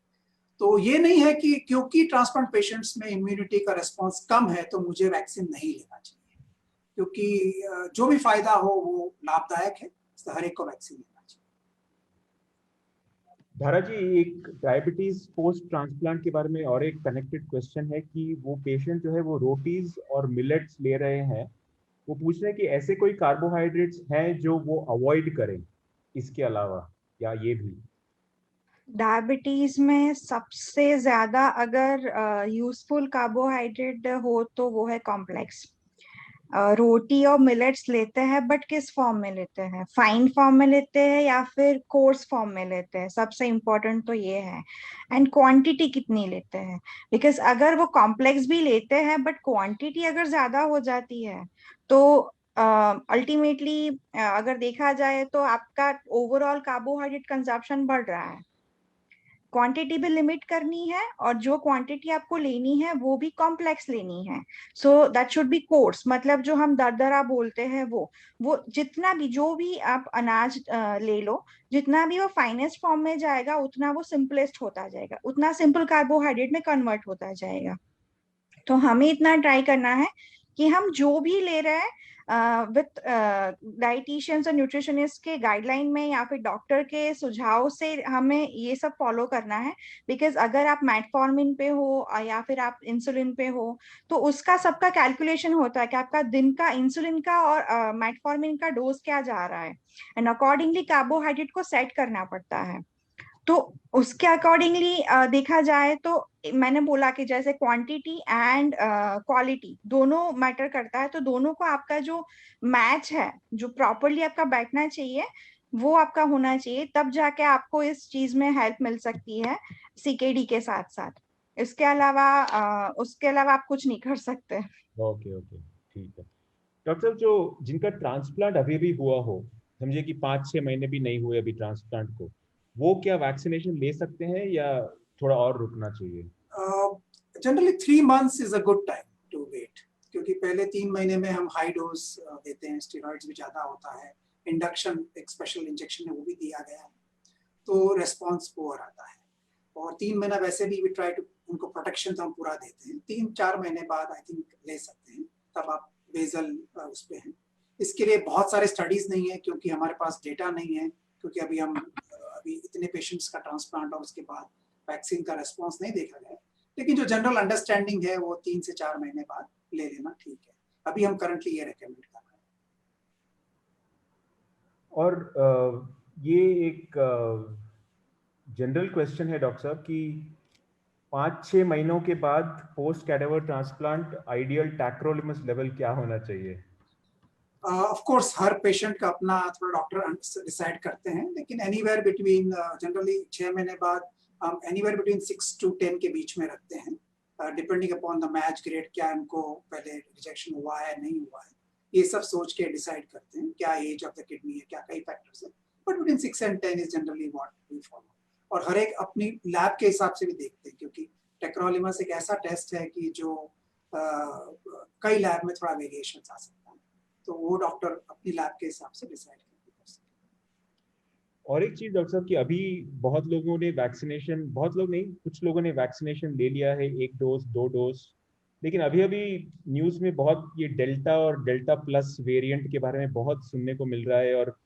तो ये नहीं है कि क्योंकि ट्रांसप्लांट पेशेंट्स में इम्यूनिटी का रिस्पॉन्स कम है तो मुझे वैक्सीन नहीं लेना चाहिए, क्योंकि जो भी फायदा हो वो लाभदायक है, इसलिए हर एक को वैक्सीन लेना चाहिए। धारा जी, एक डायबिटीज पोस्ट ट्रांसप्लांट के बारे में और एक कनेक्टेड क्वेश्चन है कि वो पेशेंट जो है वो रोटीज और मिलेट्स ले रहे हैं, वो पूछ रहे हैं कि ऐसे कोई कार्बोहाइड्रेट्स हैं जो वो अवॉइड करें इसके अलावा, या ये भी? डायबिटीज में सबसे ज्यादा अगर यूजफुल कार्बोहाइड्रेट हो तो वो है कॉम्प्लेक्स। रोटी और मिलेट्स लेते हैं, बट किस फॉर्म में लेते हैं, फाइन फॉर्म में लेते हैं या फिर कोर्स फॉर्म में लेते हैं, सबसे इम्पोर्टेंट तो ये है। एंड क्वांटिटी कितनी लेते हैं, बिकॉज अगर वो कॉम्प्लेक्स भी लेते हैं बट क्वांटिटी अगर ज्यादा हो जाती है तो अल्टीमेटली अगर देखा जाए तो आपका ओवरऑल कार्बोहाइड्रेट कंजप्शन बढ़ रहा है। क्वांटिटी भी लिमिट करनी है और जो क्वांटिटी आपको लेनी है वो भी कॉम्प्लेक्स लेनी है। So that should be course, मतलब जो हम दरदरा बोलते हैं वो जितना भी जो भी आप अनाज ले लो, जितना भी वो फाइनेस्ट फॉर्म में जाएगा उतना वो सिंपलेस्ट होता जाएगा, उतना सिंपल कार्बोहाइड्रेट में कन्वर्ट होता जाएगा। तो हमें इतना ट्राई करना है कि हम जो भी ले रहे हैं विथ डाइटिशियंस और न्यूट्रिशनिस्ट के गाइडलाइन में या फिर डॉक्टर के सुझाव से हमें ये सब फॉलो करना है। बिकॉज अगर आप मेटफॉर्मिन पे हो या फिर आप इंसुलिन पे हो तो उसका सबका कैलकुलेशन होता है कि आपका दिन का इंसुलिन का और मेटफॉर्मिन का डोज क्या जा रहा है, एंड अकॉर्डिंगली कार्बोहाइड्रेट को सेट करना पड़ता है। तो उसके अकॉर्डिंगली देखा जाए तो मैंने बोला कि जैसे क्वांटिटी एंड क्वालिटी दोनों मैटर करता है, तो दोनों को आपका जो मैच है, जो प्रॉपरली आपका बैठना चाहिए वो आपका होना चाहिए, तब जाके आपको इस चीज में हेल्प मिल सकती है सीकेडी के साथ साथ। उसके अलावा आप कुछ नहीं कर सकते। ओके ओके, ठीक है। डॉक्टर साहब, जो जिनका ट्रांसप्लांट अभी भी हुआ हो, समझिए कि 5-6 महीने भी नहीं हुए अभी ट्रांसप्लांट को, वो क्या वैक्सीनेशन ले सकते हैं या थोड़ा और रुकना चाहिए? Generally 3 months is a good time to wait, क्योंकि पहले 3 महीने में हम हाई डोज देते हैं, स्टेरॉइड्स भी ज्यादा होता है, इंडक्शन एक स्पेशल इंजेक्शन है वो भी दिया गया है, तो रेस्पॉन्स पुअर आता है। और 3 महीना वैसे भी वी ट्राई टू उनको प्रोटेक्शन तो हम पूरा देते हैं, 3-4 महीने बाद आई थिंक ले सकते हैं, तब आप बेजल उस पे हैं। इसके लिए बहुत सारे स्टडीज नहीं है क्योंकि हमारे पास डेटा नहीं है, क्योंकि अभी इतने पेशेंट्स का ट्रांसप्लांट और उसके बाद वैक्सीन का रेस्पॉन्स नहीं देखा गया। लेकिन जो जनरल अंडरस्टैंडिंग है वो 3 से 4 महीने बाद ले लेना ठीक है। अभी हम करंटली ये रेकमेंड कर रहे हैं। और ये एक जनरल क्वेश्चन है डॉक्टर साहब कि 5-6 महीनों के बाद post cadaver transplant ideal tacrolimus level क्या होना चाहिए? ऑफ कोर्स हर पेशेंट का अपना थोड़ा डॉक्टर डिसाइड करते हैं, लेकिन एनीवेयर बिटवीन जनरली 6 महीने बाद हम एनीवेयर बिटवीन 6 to 10 के बीच में रखते हैं, depending upon the match grade, क्या इनको पहले रिजेक्शन हुआ है नहीं हुआ है, ये सब सोच के डिसाइड करते हैं। क्या एज ऑफ द किडनी है, क्या कई फैक्टर्स है, but between 6 and 10 is generally what we follow. और हर एक अपनी लैब के हिसाब से भी देखते हैं, क्योंकि टेक्रोलिमस एक ऐसा टेस्ट है कि जो कई लैब में थोड़ा वेरिएशन आ सकता है, तो वो डॉक्टर अपनी लैब के हिसाब से डिसाइड करते हैं। और एक चीज डॉक्टर साहब कि अभी बहुत लोगों ने वैक्सीनेशन, बहुत लोग नहीं, कुछ लोगों ने वैक्सीनेशन ले लिया है, 1 डोज 2 डोज, लेकिन अभी अभी न्यूज में बहुत ये डेल्टा और डेल्टा प्लस वेरिएंट के बारे में बहुत सुनने को मिल रहा है, और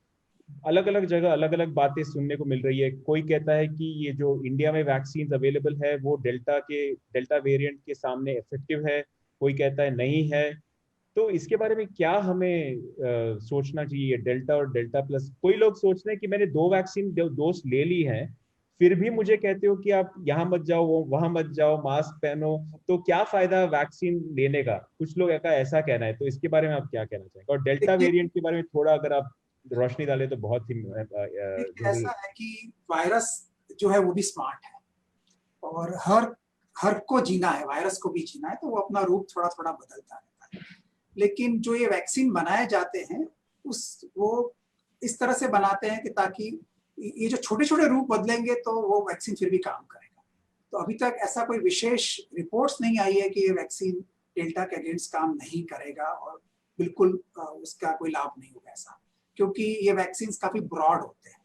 अलग अलग जगह अलग अलग बातें सुनने को मिल रही है। कोई कहता है कि ये जो इंडिया में वैक्सीन अवेलेबल है वो डेल्टा वेरिएंट के सामने इफेक्टिव है, कोई कहता है नहीं है। तो इसके बारे में क्या हमें सोचना चाहिए, डेल्टा और डेल्टा प्लस? कोई लोग सोच रहे हैं कि मैंने 2 वैक्सीन डोज ले ली है, फिर भी मुझे कहते हो कि आप यहाँ मत जाओ, वहां मत जाओ, मास्क पहनो, तो क्या फायदा वैक्सीन लेने का? कुछ लोग का ऐसा कहना है, तो इसके बारे में आप क्या कहना चाहेंगे? और डेल्टा वेरिएंट के बारे में थोड़ा अगर आप रोशनी डाले तो बहुत ही ऐसा है कि वायरस जो है वो भी स्मार्ट है, और हर को जीना है, वायरस को भी जीना है, तो वो अपना रूप थोड़ा थोड़ा बदलता रहता है। लेकिन जो ये वैक्सीन बनाए जाते हैं वो इस तरह से बनाते हैं कि ताकि ये जो छोटे छोटे रूप बदलेंगे तो वो वैक्सीन फिर भी काम करेगा। तो अभी तक ऐसा कोई विशेष रिपोर्ट्स नहीं आई है कि ये वैक्सीन डेल्टा के अगेंस्ट काम नहीं करेगा और बिल्कुल उसका कोई लाभ नहीं होगा ऐसा, क्योंकि ये वैक्सीन काफी ब्रॉड होते हैं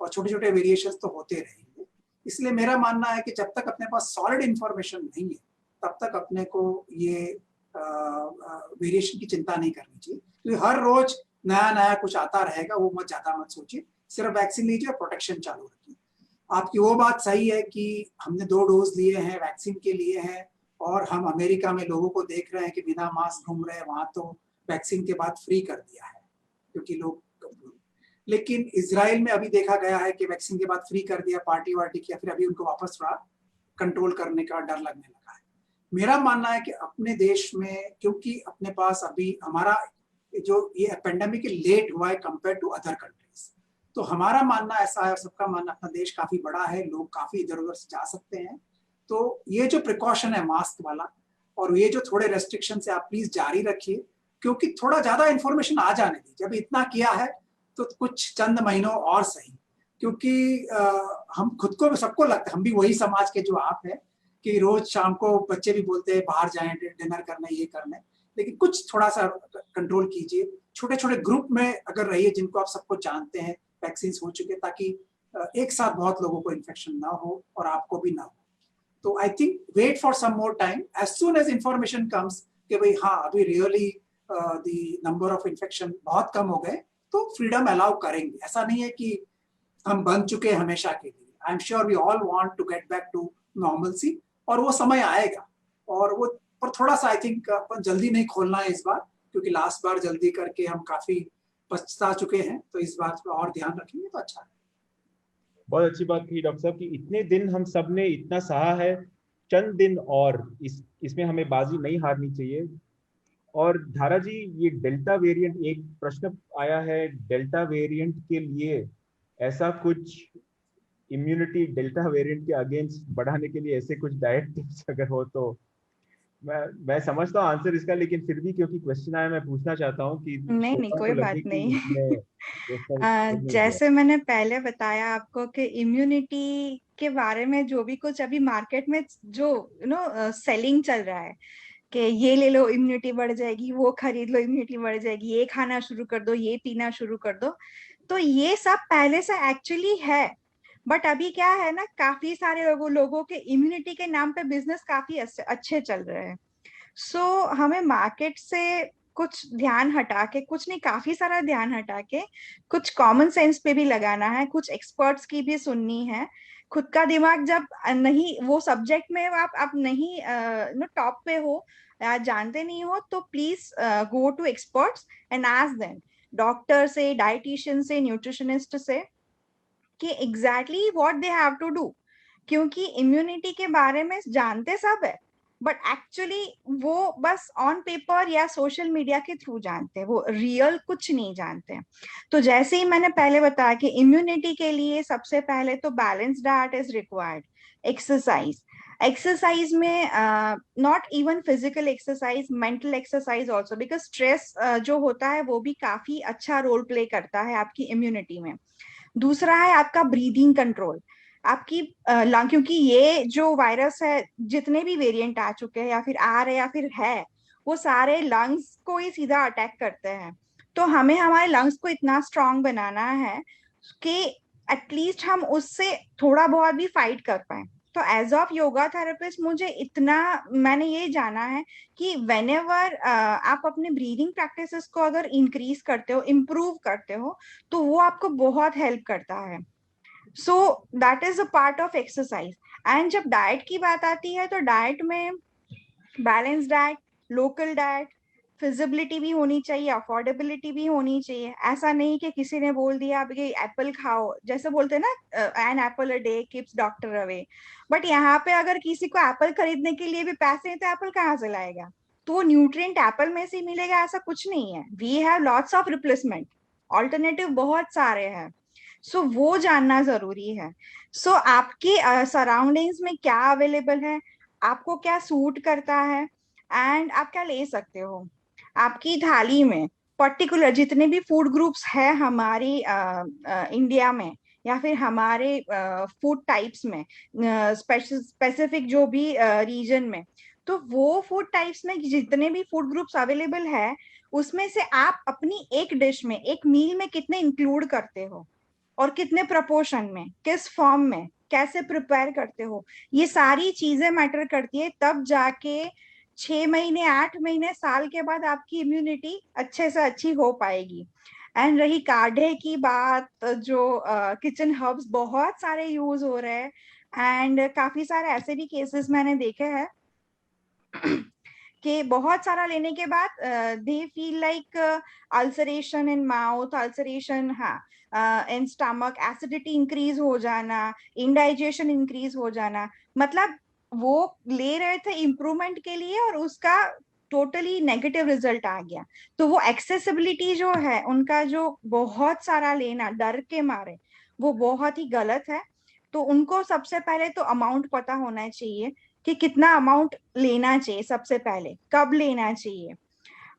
और छोटे छोटे वेरिएशंस तो होते रहेंगे। इसलिए मेरा मानना है कि जब तक अपने पास सॉलिड इंफॉर्मेशन नहीं है तब तक अपने को ये वेरिएशन की चिंता नहीं करनी चाहिए, क्योंकि हर रोज नया नया कुछ आता रहेगा, वो ज्यादा मत सोचिए, सिर्फ वैक्सीन लीजिए और प्रोटेक्शन चालू रखिए। आपकी वो बात सही है कि हमने 2 डोज लिए हैं, वैक्सीन के लिए हैं, और हम अमेरिका में लोगों को देख रहे हैं कि बिना मास्क घूम रहे हैं, वहां तो वैक्सीन के बाद फ्री कर दिया है क्योंकि लोग। लेकिन इजराइल में अभी देखा गया है कि वैक्सीन के बाद फ्री कर दिया, पार्टी वार्टी किया, फिर अभी उनको वापस थोड़ा कंट्रोल करने का डर लगने लगा है। मेरा मानना है कि अपने देश में, क्योंकि अपने पास अभी हमारा जो ये पेंडेमिक लेट हुआ है कंपेयर टू अदर कंट्रीज, तो हमारा मानना ऐसा है, सबका मानना, अपना देश काफी बड़ा है, लोग काफी इधर उधर से जा सकते हैं, तो ये जो प्रिकॉशन है मास्क वाला और ये जो थोड़े रेस्ट्रिक्शन है आप प्लीज जारी रखिए, क्योंकि थोड़ा ज्यादा इंफॉर्मेशन आ जाने दीजिए। अभी इतना किया है तो कुछ चंद महीनों और सही, क्योंकि हम खुद को, सबको लगता है, हम भी वही समाज के जो आप हैं कि रोज शाम को बच्चे भी बोलते हैं बाहर जाएं डिनर करने, ये करने, लेकिन कुछ थोड़ा सा कंट्रोल कीजिए। छोटे छोटे ग्रुप में अगर रहिए जिनको आप सबको जानते हैं, वैक्सीन हो चुके, ताकि एक साथ बहुत लोगों को इन्फेक्शन ना हो और आपको भी ना हो। तो I think wait for some more time, as soon as information comes कि भाई हाँ अभी really the number of infection बहुत कम हो गए, तो फ्रीडम अलाउ करेंगे। ऐसा नहीं है कि हम बंद चुके हैं हमेशा के लिए। I am sure we all want to get back to normalcy, और वो समय आएगा, और वो पर थोड़ा सा आई थिंक अपन जल्दी नहीं खोलना है इस बार, क्योंकि लास्ट बार जल्दी करके हम काफी पछता चुके हैं, तो इस बार और ध्यान रखेंगे तो अच्छा है। बहुत अच्छी बात कही डॉक्टर साहब कि इतने दिन हम सब ने इतना सहा है, चंद दिन और इसमें हमें बाजी नहीं हारनी चाहिए। और धारा जी, ये डेल्टा वेरिएंट, एक प्रश्न आया है, डेल्टा वेरिएंट के लिए ऐसा कुछ इम्यूनिटी डेल्टा वेरिएंट के अगेंस्ट बढ़ाने के लिए ऐसे कुछ डाइट टिप्स अगर हो तो? मैं समझता हूँ आंसर इसका, लेकिन फिर भी क्योंकि क्वेश्चन आया, मैं पूछना चाहता हूँ कि नहीं कोई बात नहीं। इसमें जैसे मैंने पहले बताया आपको कि इम्यूनिटी के बारे में जो भी कुछ अभी मार्केट में जो सेलिंग चल रहा है कि ये ले लो इम्यूनिटी बढ़ जाएगी, वो खरीद लो इम्यूनिटी बढ़ जाएगी, ये खाना शुरू कर दो, ये पीना शुरू कर दो, तो ये सब पहले से एक्चुअली है। बट अभी क्या है ना, काफी सारे लोगों के इम्यूनिटी के नाम पे बिजनेस काफी अच्छे चल रहे हैं। सो हमें मार्केट से कुछ ध्यान हटा के, कुछ नहीं काफी सारा ध्यान हटा के, कुछ कॉमन सेंस पे भी लगाना है, कुछ एक्सपर्ट्स की भी सुननी है। खुद का दिमाग जब नहीं, वो सब्जेक्ट में आप नहीं टॉप पे हो या जानते नहीं हो, तो please go to experts and ask them, doctor से, डाइटिशियन से, न्यूट्रिशनिस्ट से, कि exactly what they have to do. क्योंकि इम्यूनिटी के बारे में जानते सब है, बट एक्चुअली वो बस ऑन पेपर या सोशल मीडिया के थ्रू जानते हैं, वो रियल कुछ नहीं जानते हैं। तो जैसे ही मैंने पहले बताया कि इम्यूनिटी के लिए सबसे पहले तो balance diet is required, exercise में not even physical exercise, mental exercise also, because stress जो होता है वो भी काफी अच्छा रोल प्ले करता है आपकी इम्यूनिटी में। दूसरा है आपका ब्रीदिंग कंट्रोल, आपकी लंग, क्योंकि ये जो वायरस है, जितने भी वेरिएंट आ चुके हैं या फिर आ रहे या फिर है, वो सारे लंग्स को ही सीधा अटैक करते हैं। तो हमें हमारे लंग्स को इतना स्ट्रांग बनाना है कि एटलीस्ट हम उससे थोड़ा बहुत भी फाइट कर पाए। तो एज ऑफ योगा थेरेपिस्ट मुझे इतना, मैंने ये जाना है कि व्हेनेवर आप अपने ब्रीदिंग प्रैक्टिसेस को अगर इंक्रीज करते हो, इम्प्रूव करते हो, तो वो आपको बहुत हेल्प करता है। So that is a part of exercise. And जब डाइट की बात आती है, तो डाइट में balance diet, local diet, feasibility भी होनी चाहिए, अफोर्डेबिलिटी भी होनी चाहिए। ऐसा नहीं कि किसी ने बोल दिया अब ये एप्पल खाओ, जैसे बोलते हैं ना, an apple a day keeps doctor away. But यहाँ पे अगर किसी को एप्पल खरीदने के लिए भी पैसे हैं, तो एप्पल कहाँ से लाएगा? तो वो न्यूट्रिएंट एप्पल में से ही मिलेगा ऐसा कुछ नहीं है। We have lots of replacement, alternative बहुत सारे हैं। सो वो जानना जरूरी है। सो आपकी सराउंडिंग्स में क्या अवेलेबल है, आपको क्या सूट करता है, एंड आप क्या ले सकते हो। आपकी थाली में पर्टिकुलर जितने भी फूड ग्रुप्स है हमारी इंडिया में, या फिर हमारे फूड टाइप्स में, स्पेसिफिक जो भी रीजन में, तो वो फूड टाइप्स में जितने भी फूड ग्रुप्स अवेलेबल है, उसमें से आप अपनी एक डिश में, एक मील में कितने इंक्लूड करते हो, और कितने प्रपोर्शन में, किस फॉर्म में, कैसे प्रिपेयर करते हो, ये सारी चीजें मैटर करती है। तब जाके 6 महीने, 8 महीने, साल के बाद आपकी इम्यूनिटी अच्छे से अच्छी हो पाएगी। एंड रही काढ़े की बात, जो किचन हर्ब्स बहुत सारे यूज हो रहे हैं, एंड काफी सारे ऐसे भी केसेस मैंने देखे हैं कि बहुत सारा लेने के बाद they feel like ulceration in mouth, ulceration, हाँ, इन स्टमक, एसिडिटी इंक्रीज हो जाना, इंडाइजेशन इंक्रीज हो जाना। मतलब वो ले रहे थे इम्प्रूवमेंट के लिए, और उसका टोटली नेगेटिव रिजल्ट आ गया। तो वो एक्सेसिबिलिटी जो है उनका, जो बहुत सारा लेना डर के मारे, वो बहुत ही गलत है। तो उनको सबसे पहले तो अमाउंट पता होना चाहिए कि कितना अमाउंट लेना चाहिए, सबसे पहले कब लेना चाहिए,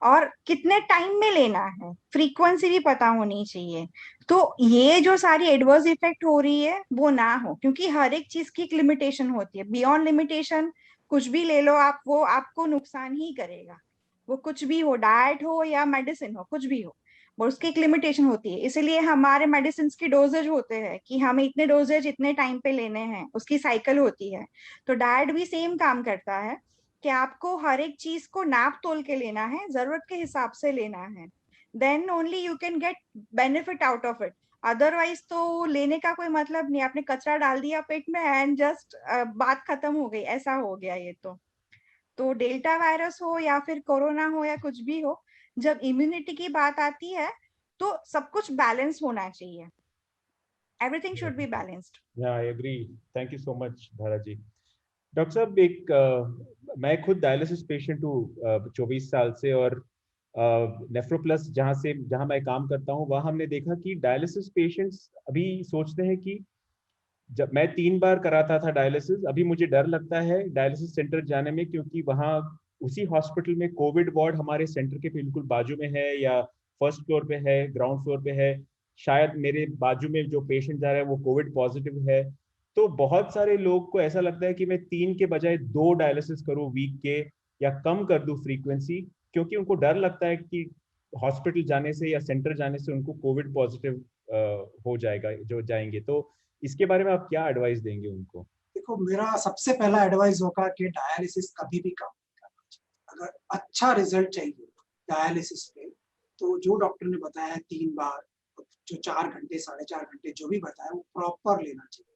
और कितने टाइम में लेना है, फ्रीक्वेंसी भी पता होनी चाहिए। तो ये जो सारी एडवर्स इफेक्ट हो रही है वो ना हो, क्योंकि हर एक चीज की एक लिमिटेशन होती है। बियॉन्ड लिमिटेशन कुछ भी ले लो आप, वो आपको नुकसान ही करेगा। वो कुछ भी हो, डाइट हो या मेडिसिन हो, कुछ भी हो, और उसकी एक लिमिटेशन होती है। इसलिए हमारे मेडिसिन की डोजेज होते हैं कि हमें इतने डोजेज इतने टाइम पे लेने हैं, उसकी साइकिल होती है। तो डाइट भी सेम काम करता है कि आपको हर एक चीज को नाप तोल के लेना है, जरूरत के हिसाब से लेना है, then only you can get benefit out of it. Otherwise तो लेने का कोई मतलब नहीं, आपने कचरा डाल दिया पेट में एंड जस्ट बात खत्म हो गई, ऐसा हो गया ये तो डेल्टा वायरस हो या फिर कोरोना हो या कुछ भी हो, जब इम्यूनिटी की बात आती है तो सब कुछ बैलेंस होना चाहिए। Everything should be balanced. Yeah I agree, thank you so much Dhara ji. Doctor साहब, मैं खुद डायलिसिस पेशेंट हूँ 24 साल से, और नेफ्रोप्लस जहाँ मैं काम करता हूँ, वहाँ हमने देखा कि डायलिसिस पेशेंट्स अभी सोचते हैं कि जब मैं 3 बार कराता था डायलिसिस, अभी मुझे डर लगता है डायलिसिस सेंटर जाने में, क्योंकि वहाँ उसी हॉस्पिटल में कोविड वार्ड हमारे सेंटर के बिल्कुल बाजू में है, या फर्स्ट फ्लोर पे है, ग्राउंड फ्लोर पे है। शायद मेरे बाजू में जो पेशेंट जा रहा है वो कोविड पॉजिटिव है। तो बहुत सारे लोग को ऐसा लगता है कि मैं 3 के बजाय 2 डायलिसिस करूँ वीक के, या कम कर दूं फ्रीक्वेंसी, क्योंकि उनको डर लगता है कि हॉस्पिटल जाने से या सेंटर जाने से उनको कोविड पॉजिटिव हो जाएगा जो जाएंगे। तो इसके बारे में आप क्या एडवाइस देंगे उनको? देखो, मेरा सबसे पहला एडवाइस होगा कि डायलिसिस कभी भी कम नहीं करना चाहिए। अगर अच्छा रिजल्ट चाहिए डायलिसिस पे, तो जो डॉक्टर ने बताया 3 बार, जो 4 घंटे 4.5 घंटे जो भी बताया, वो प्रॉपर लेना चाहिए।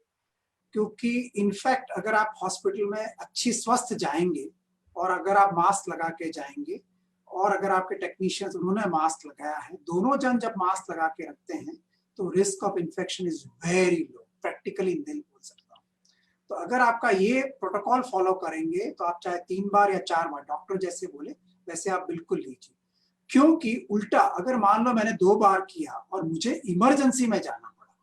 क्योंकि इनफैक्ट अगर आप हॉस्पिटल में अच्छी स्वस्थ जाएंगे, और अगर आप मास्क लगा के जाएंगे, और अगर आपके टेक्नीशियंस उन्होंने मास्क लगाया है, दोनों जन जब मास्क लगा के रखते हैं, तो risk of infection is very low, practically नहीं बोल सकता हूँ। तो अगर आपका ये प्रोटोकॉल फॉलो करेंगे, तो आप चाहे 3 बार या 4 बार डॉक्टर जैसे बोले वैसे आप बिल्कुल लीजिए। क्योंकि उल्टा अगर मान लो मैंने 2 बार किया और मुझे इमरजेंसी में जाना पड़ा,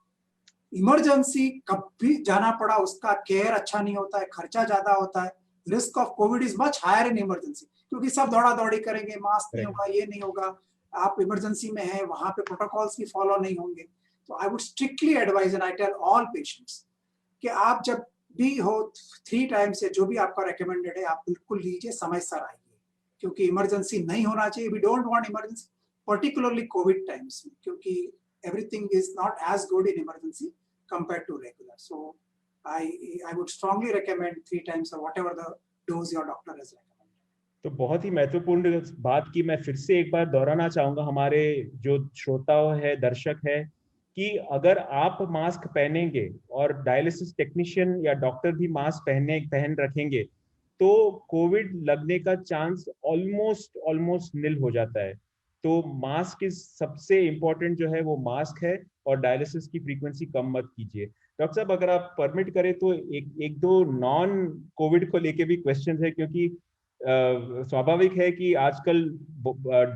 इमरजेंसी कब भी जाना पड़ा, उसका केयर अच्छा नहीं होता है, खर्चा ज्यादा होता है, risk of COVID is much higher in emergency, क्योंकि सब दौड़ा दौड़ी करेंगे, मास्क नहीं होगा, ये नहीं होगा, आप इमरजेंसी में हैं, वहां पे प्रोटोकॉल्स भी फॉलो नहीं होंगे। तो I would strictly advise and I tell all patients कि आप जब भी हो 3 टाइम्स से जो भी आपका रिकमेंडेड है आप बिल्कुल लीजिए, समय सर आइए, क्योंकि इमरजेंसी नहीं होना चाहिए. We don't want emergency, particularly COVID times में, क्योंकि everything is not as good in emergency compared to regular. So I would strongly recommend 3 times or whatever the dose your doctor has recommended. तो बहुत ही महत्वपूर्ण बात की मैं फिर से एक बार दोहराना चाहूंगा हमारे जो श्रोता है, दर्शक है, कि अगर आप मास्क पहनेंगे और डायलिसिस टेक्नीशियन या डॉक्टर भी मास्क पहन रखेंगे तो कोविड लगने का चांस ऑलमोस्ट निल हो जाता है. तो मास्क इज सबसे इम्पोर्टेंट जो है वो मास्क है, और डायलिसिस की फ्रीक्वेंसी कम मत कीजिए. डॉक्टर साहब, अगर आप परमिट करें तो एक दो नॉन कोविड को लेके भी क्वेश्चन है, क्योंकि स्वाभाविक है कि आजकल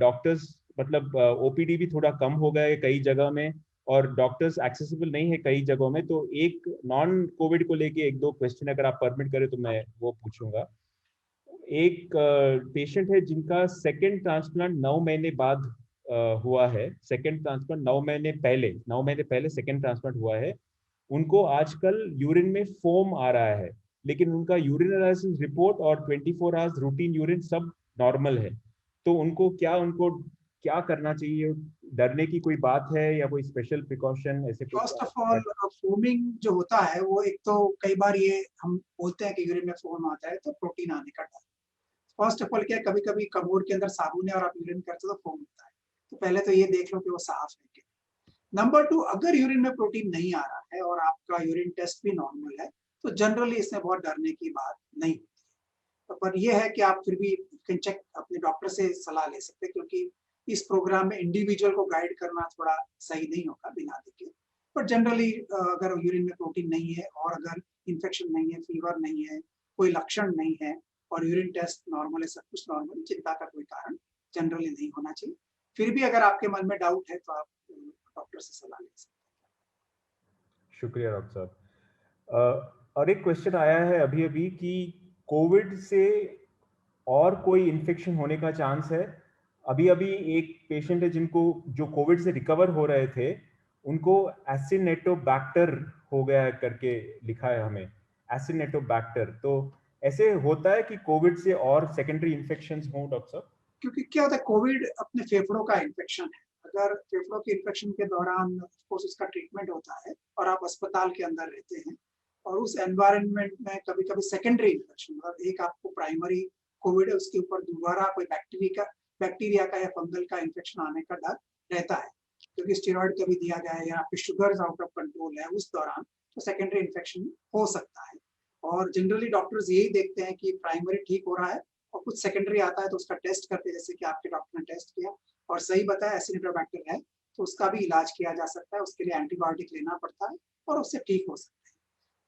डॉक्टर्स मतलब ओपीडी भी थोड़ा कम हो गया है कई जगह में, और डॉक्टर्स एक्सेसिबल नहीं है कई जगहों में. तो एक नॉन कोविड को लेके एक दो क्वेश्चन अगर आप परमिट करें तो मैं वो पूछूंगा. एक पेशेंट है जिनका सेकंड ट्रांसप्लांट 9 महीने बाद हुआ है. सेकंड ट्रांसप्लांट 9 महीने पहले सेकंड ट्रांसप्लांट हुआ है. उनको आजकल यूरिन में फोम आ रहा है, लेकिन उनका यूरिन एनालिसिस रिपोर्ट और 24 आवर्स रूटीन यूरिन सब नॉर्मल है. तो उनको क्या करना चाहिए? डरने की कोई बात है या कोई स्पेशल प्रिकॉशन ऐसे? फर्स्ट ऑफ ऑल, फोमिंग जो होता है वो एक तो कई बार ये हम बोलते हैं कि यूरिन में फोम आता है तो प्रोटीन आने का डर. फर्स्ट ऑफ ऑल क्या है, कभी कभी कमोड के अंदर साबुन है और आप यूरिन करते हो तो फोम होता है, तो पहले तो ये देख लो कि वो साफ है क्या. नंबर 2, अगर यूरिन में प्रोटीन नहीं आ रहा है और आपका यूरिन टेस्ट भी नॉर्मल है तो जनरली इसमें बहुत डरने की बात नहीं होती है. पर यह है कि आप फिर भी कैन चेक, अपने डॉक्टर से सलाह ले सकते हैं, क्योंकि इस प्रोग्राम में इंडिविजुअल को गाइड करना थोड़ा सही नहीं होगा बिना देखे. पर जनरली अगर यूरिन में प्रोटीन नहीं है और अगर इन्फेक्शन नहीं है, फीवर नहीं है, कोई लक्षण नहीं है और यूरिन टेस्ट नॉर्मल है, सब कुछ नॉर्मल, चिंता का कोई कारण जनरली नहीं होना चाहिए. फिर भी अगर आपके मन में डाउट है तो आप डॉक्टर से सलाह ले सकते हैं. शुक्रिया डॉक्टर साहब. और एक क्वेश्चन आया है अभी कि कोविड से और कोई इन्फेक्शन होने का चांस है? अभी एक पेशेंट है जो कोविड से रिकवर हो रहे थे, उनको एसिनेटोबैक्टर हो गया है करके लिखा है हमें, एसिनेटोबैक्टर. तो ऐसे होता है कि कोविड से और सेकेंडरी इन्फेक्शंस हों डॉक्टर साहब? क्योंकि क्या होता है, कोविड अपने फेफड़ों का इन्फेक्शन है. अगर फेफड़ों के इन्फेक्शन के दौरान ऑफ कोर्स उसका ट्रीटमेंट होता है और आप अस्पताल के अंदर रहते हैं, और उस एनवायरनमेंट में कभी कभी सेकेंडरी इन्फेक्शन, मतलब एक आपको प्राइमरी कोविड है उसके ऊपर दोबारा कोई बैक्टीरिया का या फंगल का इन्फेक्शन आने का डर रहता है, क्योंकि स्टेरॉइड कभी दिया गया है या आपके शुगर्स आउट ऑफ कंट्रोल है उस दौरान, तो सेकेंडरी इन्फेक्शन हो सकता है. और जनरली डॉक्टर्स यही देखते हैं कि प्राइमरी ठीक हो रहा है और कुछ सेकेंडरी आता है तो उसका टेस्ट करते हैं, जैसे कि आपके डॉक्टर ने टेस्ट किया और सही बताया एसिनेटोबैक्टर है, तो उसका भी इलाज किया जा सकता है. उसके लिए एंटीबायोटिक लेना पड़ता है और उससे ठीक हो सकता है.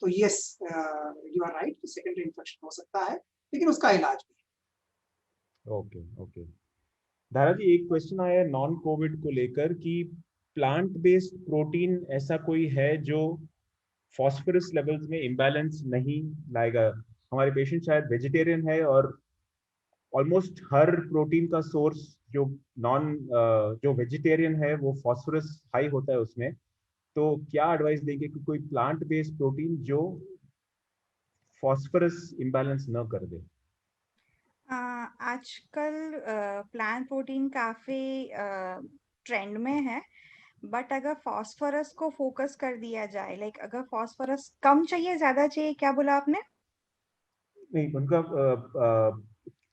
तो yes, you are right, secondary infection हो सकता है, लेकिन उसका इलाज भी है. ओके. धारा जी, एक क्वेश्चन आया है नॉन कोविड को लेकर कि प्लांट बेस्ड प्रोटीन ऐसा कोई है जो फॉस्फोरस लेवल्स में इम्बैलेंस नहीं लाएगा? हमारे पेशेंट शायद वेजिटेरियन है और ऑलमोस्ट हर प्रोटीन का सोर्स जो वेजिटेरियन है वो फॉस्फोरस हाई होता है उसमें. तो क्या एडवाइस देंगे कि कोई प्लांट बेस्ड प्रोटीन जो फॉस्फोरस इम्बैलेंस न कर दे? आजकल प्लांट प्रोटीन काफी ट्रेंड में है, बट अगर फॉस्फोरस को फोकस कर दिया जाए, लाइक अगर फॉस्फोरस कम चाहिए ज्यादा चाहिए, क्या बोला आपने? नहीं, उनका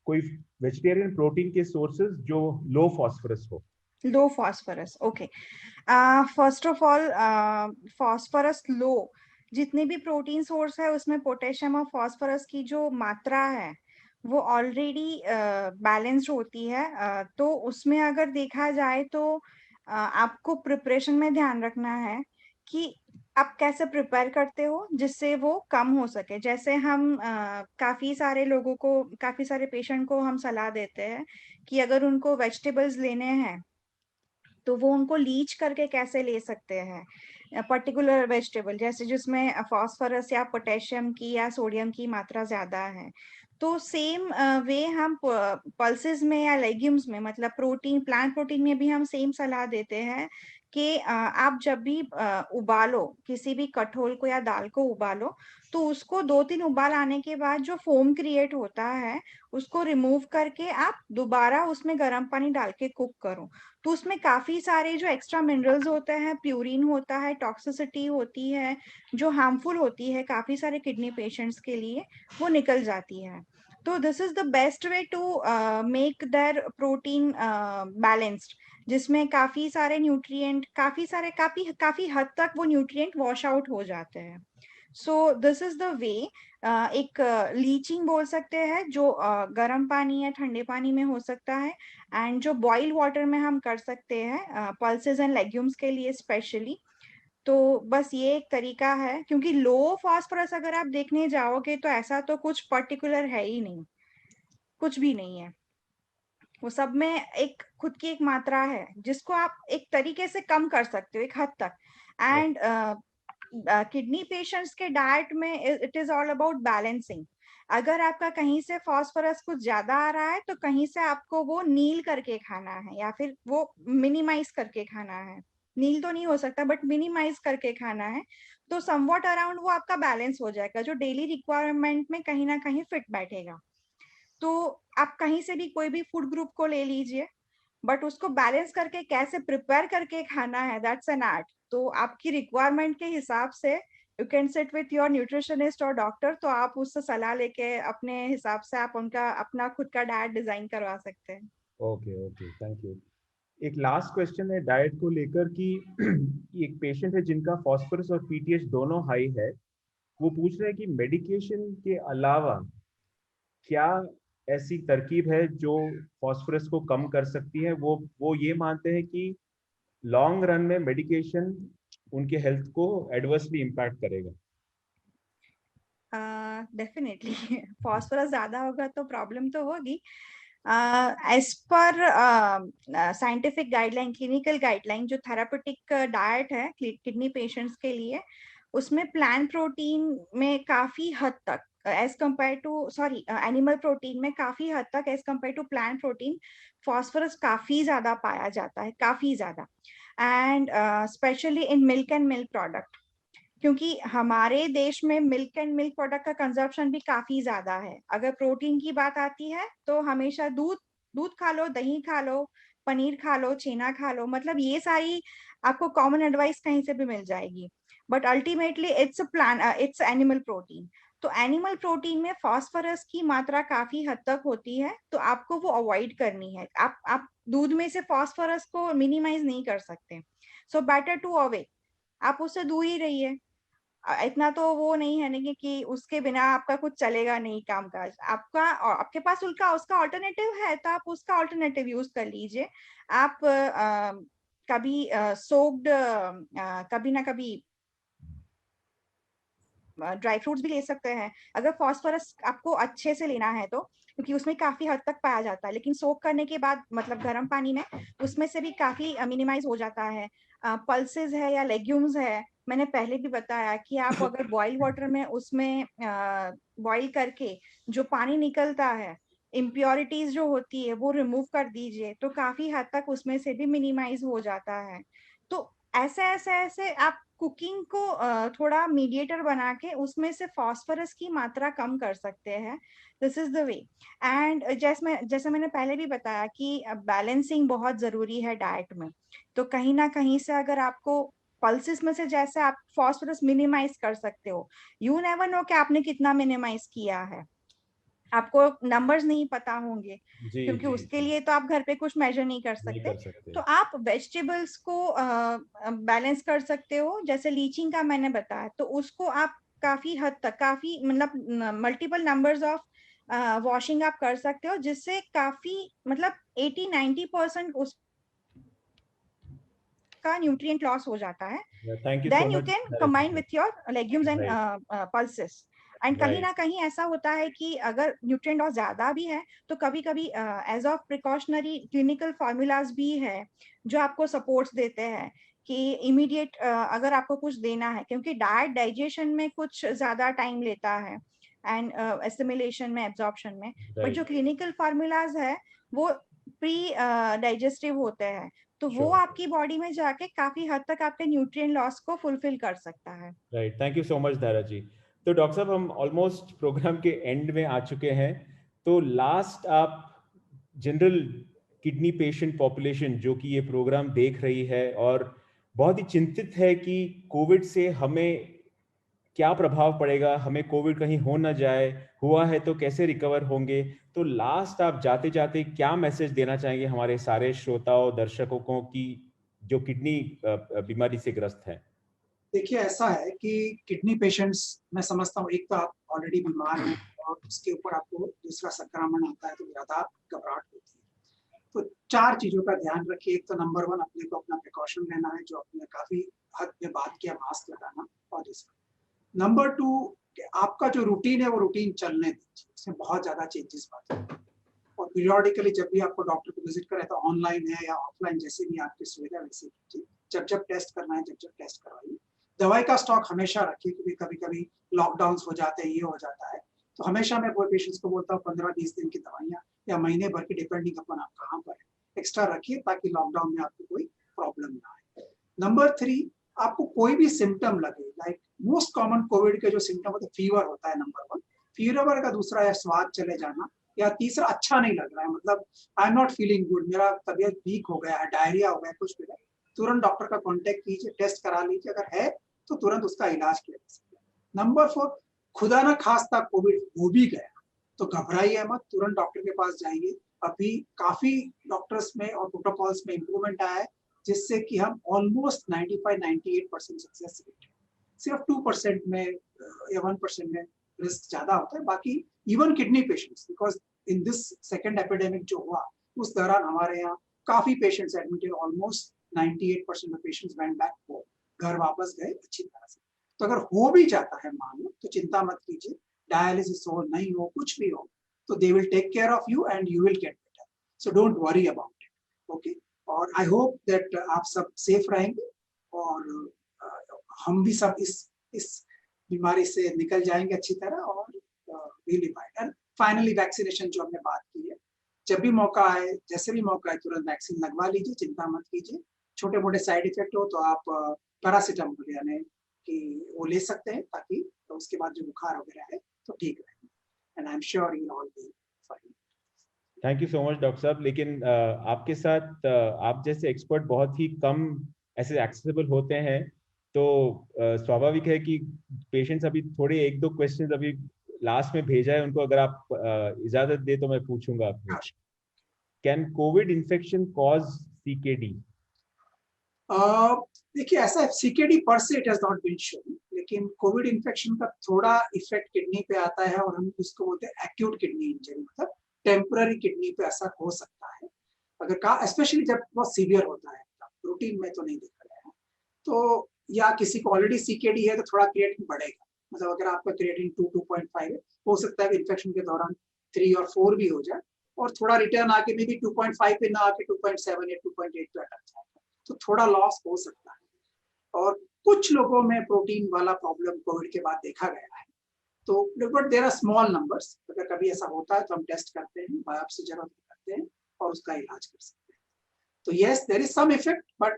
कोई वेजिटेरियन प्रोटीन के सोर्सेज जो लो फॉस्फोरस हो. Low phosphorus, okay. First of all, phosphorus low, जितने भी प्रोटीन सोर्स है उसमें पोटेशियम और फॉस्फोरस की जो मात्रा है वो ऑलरेडी बैलेंस्ड होती है. तो उसमें अगर देखा जाए तो आपको प्रिपरेशन में ध्यान रखना है कि आप कैसे प्रिपेयर करते हो जिससे वो कम हो सके. जैसे हम काफी सारे पेशेंट को हम सलाह देते हैं कि अगर उनको वेजिटेबल्स लेने हैं तो वो उनको लीच करके कैसे ले सकते हैं पर्टिकुलर वेजिटेबल, जैसे जिसमें फॉस्फोरस या पोटेशियम की या सोडियम की मात्रा ज्यादा है. तो सेम वे हम पल्सेस में या लेग्यूम्स में, मतलब प्लांट प्रोटीन में भी हम सेम सलाह देते हैं कि आप जब भी उबालो किसी भी कठोल को या दाल को उबालो, तो उसको 2-3 उबाल आने के बाद जो फोम क्रिएट होता है उसको रिमूव करके आप दोबारा उसमें गर्म पानी डाल के कुक करो, तो उसमें काफी सारे जो एक्स्ट्रा मिनरल्स होते हैं, प्यूरिन होता है, टॉक्सिसिटी होती है जो हार्मफुल होती है काफी सारे किडनी पेशेंट्स के लिए, वो निकल जाती है। तो this is the best way to make their protein balanced, जिसमें काफी सारे न्यूट्रिएंट काफी हद तक वो न्यूट्रिएंट वॉश आउट हो जाते हैं। So this is the way. एक लीचिंग बोल सकते हैं जो गर्म पानी या ठंडे पानी में हो सकता है, एंड जो बॉइल वाटर में हम कर सकते हैं पल्सेस एंड लेग्यूम्स के लिए स्पेशली। तो बस ये एक तरीका है, क्योंकि लो फास्फोरस अगर आप देखने जाओगे तो ऐसा तो कुछ पर्टिकुलर है ही नहीं, कुछ भी नहीं है। वो सब में एक खुद की एक मात्रा है जिसको आप एक तरीके से कम कर सकते हो एक हद तक। एंड किडनी पेशेंट्स के डाइट में it is all about balancing. अगर आपका कहीं से फास्फोरस कुछ ज्यादा आ रहा है तो कहीं से आपको वो नील करके खाना है या फिर वो मिनिमाइज करके खाना है। नील तो नहीं हो सकता बट मिनिमाइज करके खाना है, तो समवॉट अराउंड वो आपका बैलेंस हो जाएगा, जो डेली रिक्वायरमेंट में कहीं ना कहीं फिट बैठेगा। तो आप कहीं से भी कोई भी फूड ग्रुप को ले लीजिए, बट उसको बैलेंस करके कैसे प्रिपेयर करके खाना है, दैट्स एन आर्ट। तो आपकी रिक्वायरमेंट के हिसाब से you can sit with your nutritionist और डॉक्टर, तो आप उससे सलाह लेके अपने हिसाब से आप उनका अपना खुद का डाइट डिजाइन करवा सकते हैं। Okay okay, thank you. एक लास्ट क्वेश्चन है डाइट को लेकर कि एक पेशेंट है जिनका फास्फोरस और पीटीएच दोनों हाई है, वो पूछ रहे हैं कि मेडिकेशन के अलावा क्या ऐसी तरकीब है जो फास्फोरस को कम कर सकती है। वो ये मानते हैं कि लॉन्ग रन में मेडिकेशन उनके हेल्थ को एडवर्सली इम्पैक्ट करेगा। डेफिनेटली फास्फोरस ज्यादा होगा तो प्रॉब्लम तो होगी। एज पर साइंटिफिक गाइडलाइन, क्लिनिकल गाइडलाइन, जो थेरापेटिक डाइट है किडनी पेशेंट्स के लिए, उसमें प्लांट प्रोटीन में काफी हद तक as compare to animal protein में काफी हद तक as compare to plant protein phosphorus काफी ज्यादा पाया जाता है, काफी ज्यादा। And specially in milk and milk product, क्योंकि हमारे देश में मिल्क एंड मिल्क प्रोडक्ट का कंजप्शन भी काफी ज्यादा है। अगर प्रोटीन की बात आती है तो हमेशा दूध दूध खा लो, दही खा लो, पनीर खा लो, छेना खा लो, मतलब ये सारी आपको कॉमन एडवाइस कहीं से भी मिल जाएगी। But ultimately it's animal protein. तो एनिमल प्रोटीन में फास्फोरस की मात्रा काफी हद तक होती है, तो आपको वो अवॉइड करनी है। आप दूध में से फास्फोरस को मिनिमाइज नहीं कर सकते, सो बेटर टू अवॉइड, आप उससे दूर ही रहिए। इतना तो वो नहीं है नहीं कि उसके बिना आपका कुछ चलेगा नहीं कामकाज आपका, और आपके पास उसका ऑल्टरनेटिव है तो आप उसका ऑल्टरनेटिव यूज कर लीजिए। आप कभी सोक्ड कभी ना कभी ड्राई फ्रूट्स भी ले सकते हैं अगर फास्फोरस आपको अच्छे से लेना है तो, क्योंकि उसमें काफी हद तक पाया जाता है, लेकिन सोक करने के बाद मतलब गर्म पानी में उसमें से भी काफी मिनिमाइज हो जाता है। पल्सेस है या लेग्यूम्स है, मैंने पहले भी बताया कि आप अगर बॉइल वाटर में उसमें बॉइल करके जो पानी निकलता है, इम्प्योरिटीज जो होती है वो रिमूव कर दीजिए, तो काफी हद तक उसमें से भी मिनिमाइज हो जाता है। तो ऐसे ऐसे ऐसे आप कुकिंग को थोड़ा मीडिएटर बना के उसमें से फास्फोरस की मात्रा कम कर सकते हैं। This is the way. And जैसे मैंने पहले भी बताया कि बैलेंसिंग बहुत जरूरी है डाइट में। तो कहीं ना कहीं से अगर आपको पल्सेस में से जैसे आप फास्फोरस मिनिमाइज कर सकते हो, यू नेवर नो कि आपने कितना मिनिमाइज किया है, आपको नंबर्स नहीं पता होंगे, जी क्योंकि जी उसके जी, लिए तो आप घर पे कुछ मेजर नहीं कर नहीं सकते। कर सकते। तो आप वेजिटेबल्स को बैलेंस कर सकते हो, जैसे लीचिंग का मैंने बताया, तो उसको आप काफी हद तक, काफी मतलब मल्टीपल नंबर्स ऑफ वॉशिंग आप कर सकते हो, जिससे काफी मतलब 80-90% उसका न्यूट्रिएंट लॉस हो जाता है। Thank you so then you much. Can combine with your legumes and right pulses. And कहीं ना राइट कहीं ऐसा होता है कि अगर न्यूट्रिएंट लॉस ज्यादा भी है तो कभी कभी as of precautionary clinical formulas भी है जो आपको सपोर्ट्स देते हैं कि इमीडिएट अगर आपको कुछ देना है, क्योंकि डाइट डाइजेशन में कुछ ज्यादा टाइम लेता है एंड एसिमिलेशन में, एब्जॉर्प्शन में। बट जो राइट क्लिनिकल फार्मूलाज है वो प्री डाइजेस्टिव होते हैं, तो वो आपकी बॉडी में जाके काफी हद तक आपके न्यूट्रिएंट लॉस को फुलफिल कर सकता है। Right, thank you so much Dhara जी। तो डॉक्टर साहब, हम ऑलमोस्ट प्रोग्राम के एंड में आ चुके हैं, तो लास्ट आप जनरल किडनी पेशेंट पॉपुलेशन जो कि ये प्रोग्राम देख रही है और बहुत ही चिंतित है कि कोविड से हमें क्या प्रभाव पड़ेगा, हमें कोविड कहीं हो ना जाए, हुआ है तो कैसे रिकवर होंगे, तो लास्ट आप जाते जाते क्या मैसेज देना चाहेंगे हमारे सारे श्रोताओं दर्शकों को कि जो किडनी बीमारी से ग्रस्त है? देखिए, ऐसा है कि किडनी पेशेंट्स, मैं समझता हूँ, एक तो आप ऑलरेडी बीमार हैं और उसके ऊपर आपको दूसरा संक्रमण आता है तो ज़्यादा घबराहट होती है। तो 4 चीज़ों का ध्यान रखिए। एक तो नंबर 1 अपने को अपना प्रिकॉशन लेना है, जो आपने काफ़ी हद में बात किया, मास्क लगाना। और दूसरा नंबर 2 कि आपका जो रूटीन है वो रूटीन चलने दीजिए, उसमें बहुत ज़्यादा चेंजेस मत करिए। और पीरियोडिकली जब भी आपको डॉक्टर को विजिट करें, तो ऑनलाइन है या ऑफलाइन, जैसे भी आपकी सुविधा वैसे कीजिए। जब टेस्ट करना है, जब टेस्ट करवाइए। दवाई का स्टॉक हमेशा रखिए, क्योंकि कभी-कभी लॉकडाउन्स हो जाते हैं, ये हो जाता है। तो हमेशा मैं वो पेशेंट्स को बोलता हूँ 15-20 दिन की दवाइयाँ या महीने भर की, डिपेंडिंग अपॉन आप कहाँ पर है, एक्स्ट्रा रखिए ताकि लॉकडाउन में आपको कोई प्रॉब्लम ना आए। नंबर 3, आपको कोई भी सिम्पटम लगे, लाइक मोस्ट कॉमन कोविड के जो सिम्पटम होते हैं, फीवर होता है नंबर 1, फीवर का दूसरा है स्वाद चले जाना, या तीसरा अच्छा नहीं लग रहा है, मतलब I am not feeling good, मेरा तबीयत वीक हो गया है, डायरिया हो गया है, कुछ भी है, तुरंत डॉक्टर का कांटेक्ट कीजिए, टेस्ट करा लीजिए, अगर है तो तुरंत उसका इलाज किया जा सकता है। नंबर 4, खुदा ना खास्ता कोविड हो भी गया तो घबराइए मत, तुरंत डॉक्टर के पास जाइए। अभी काफी डॉक्टर्स में और प्रोटोकॉल्स में इम्प्रूवमेंट आया है, जिससे कि हम ऑलमोस्ट 95-98% सक्सेस रेट है। सिर्फ 2% में या 1% में रिस्क ज्यादा होता है। बाकी even kidney patients, because in this second epidemic जो हुआ, उस दौरान हमारे यहाँ काफी patients admitted, almost 98% of patients went back home, घर वापस गए अच्छी तरह से। तो अगर हो भी जाता है मान लो, तो चिंता मत कीजिए, डायलिसिस हो नहीं हो कुछ भी हो, तो they will take care of you and you will get better, so don't worry about it. Okay, और आई होप दैट आप सब सेफ रहेंगे और हम भी सब इस बीमारी से निकल जाएंगे अच्छी तरह, और really fine. And finally vaccination जो हमने बात की है, जब भी मौका आए, जैसे भी मौका आए, तुरंत वैक्सीन लगवा लीजिए, चिंता मत कीजिए। छोटे मोटे साइड इफेक्ट हो तो आप पैरासीटामोल यानी कि वो ले सकते हैं, ताकि तो उसके बाद जो बुखार वगैरह है तो ठीक रहेगा। And I am sure you all be fine. Thank you so much doctor साहब। लेकिन आपके साथ आप जैसे एक्सपर्ट बहुत ही कम ऐसे एक्सेसिबल होते हैं, तो स्वाभाविक है कि पेशेंट्स अभी थोड़े 1-2 क्वेश्चंस अभी लास्ट में भेजा है उनको, अगर आप इजाजत दे तो मैं पूछूंगा आपको। Can COVID infection cause CKD? देखिए, ऐसा है, CKD per se it has not been shown, लेकिन कोविड इन्फेक्शन का थोड़ा इफेक्ट किडनी पे आता है, और हम इसको बोलते हैं एक्यूट किडनी इंजरी, मतलब टेम्पररी किडनी पे असर हो सकता है, अगर का स्पेशली जब बहुत सीवियर होता है। रूटीन में तो नहीं देखा गया है, तो या किसी को ऑलरेडी सीकेडी है तो थोड़ा क्रिएटिन बढ़ेगा, मतलब अगर आपका क्रिएटिन 2-2.5 है, हो सकता है इन्फेक्शन के दौरान 3 और 4 भी हो जाए, और थोड़ा रिटर्न आके मे बी 2.5 पे ना आके 2.7 या 2.8 पे अटक जाए, तो थोड़ा लॉस हो सकता है। और कुछ लोगों में प्रोटीन वाला प्रॉब्लम कोविड के बाद देखा गया है, तो but there are small numbers. अगर कभी ऐसा होता है तो हम टेस्ट करते हैं, बायोप्सी जरूर करते हैं और उसका इलाज कर सकते हैं। तो yes, there is some effect, but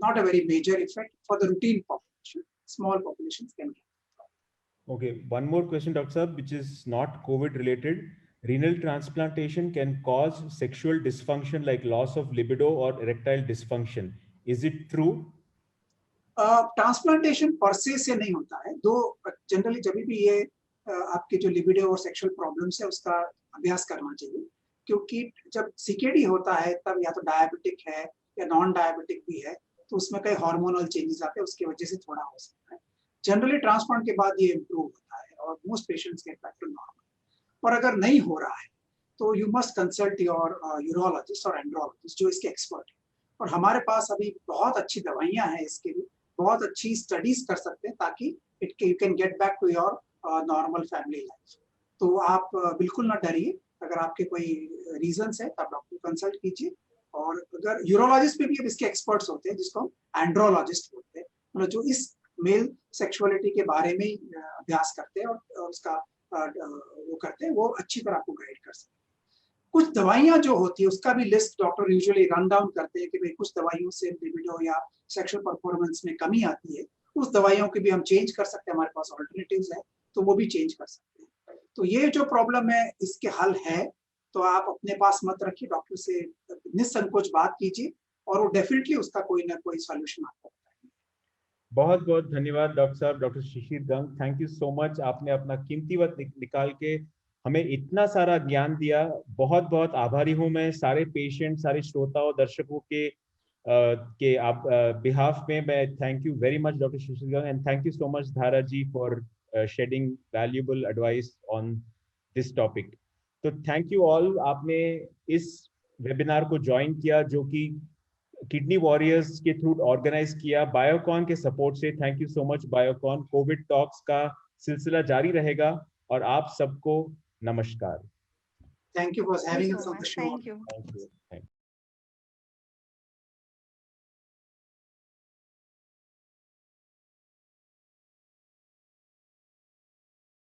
not a very major effect for the routine population. Small populations can get. Okay, one more question, Dr. Saab, which is not COVID related. Renal transplantation can cause sexual dysfunction like loss of libido or erectile dysfunction. Is it true? Transplantation per se से नहीं होता है। दो generally जब भी ये आपके जो लिबिडो और सेक्सुअल प्रॉब्लम्स है उसका अभ्यास करना चाहिए, क्योंकि जब सीकेडी होता है तब या तो डायबिटिक है या नॉन डायबिटिक भी है, तो उसमें कई हार्मोनल चेंजेस आते हैं, उसकी वजह से थोड़ा हो सकता है। जनरली ट्रांसप्लांट के बाद ये इम्प्रूव होता है और most patients get back to normal. पर अगर नहीं हो रहा है तो you must consult your urologist और एंड्रोलॉजिस्ट जो इसके एक्सपर्ट है। और हमारे पास अभी बहुत अच्छी दवाइयां हैं इसके लिए, बहुत अच्छी स्टडीज कर सकते हैं, ताकि you can get back to your normal family life. तो आप बिल्कुल ना डरिए, अगर आपके कोई रीजंस है तो आप डॉक्टर कंसल्ट कीजिए। और अगर यूरोलॉजिस्ट में भी अब इसके एक्सपर्ट्स होते हैं, जिसको हम एंड्रोलॉजिस्ट बोलते हैं, मतलब जो इस मेल सेक्सुअलिटी के बारे में अभ्यास करते हैं और उसका वो करते हैं, वो अच्छी तरह आपको गाइड कर सकते हैं। कुछ दवाइयां जो होती है उसका भी list doctor usually run down करते हैं कि भाई कुछ दवाइयों से लिबिडो या सेक्सुअल परफॉर्मेंस में कमी आती है, उस दवाइयों की भी हम चेंज कर सकते हैं, हमारे पास ऑल्टरनेटिव्स है तो वो भी चेंज कर सकते हैं। तो ये जो प्रॉब्लम है इसके हल है, तो आप अपने पास मत रखिए, डॉक्टर से निसंकोच बात कीजिए और वो डेफिनेटली उसका कोई ना कोई सॉल्यूशन आपको बताएंगे। बहुत बहुत धन्यवाद डॉक्टर साहब, doctor Shishir Gang, thank you so much. आपने अपना कीमती वक्त निकाल के हमें इतना सारा ज्ञान दिया। बहुत बहुत आभारी हूं मैं सारे पेशेंट, सारे श्रोताओं, दर्शकों के आप बिहाफ में। मैं thank you very much doctor Shishir Gang, and thank you so much Dhara ji for shedding valuable advice on this topic. तो थैंक यू ऑल, आपने इस वेबिनार को ज्वाइन किया जो कि किडनी वॉरियर्स के थ्रू ऑर्गेनाइज किया बायोकॉन के सपोर्ट से। Thank you so much Biocon. Covid talks का सिलसिला जारी रहेगा और आप सबको नमस्कार। Thank you for Thank you having so us on the much. Show. Thank you. Thank you.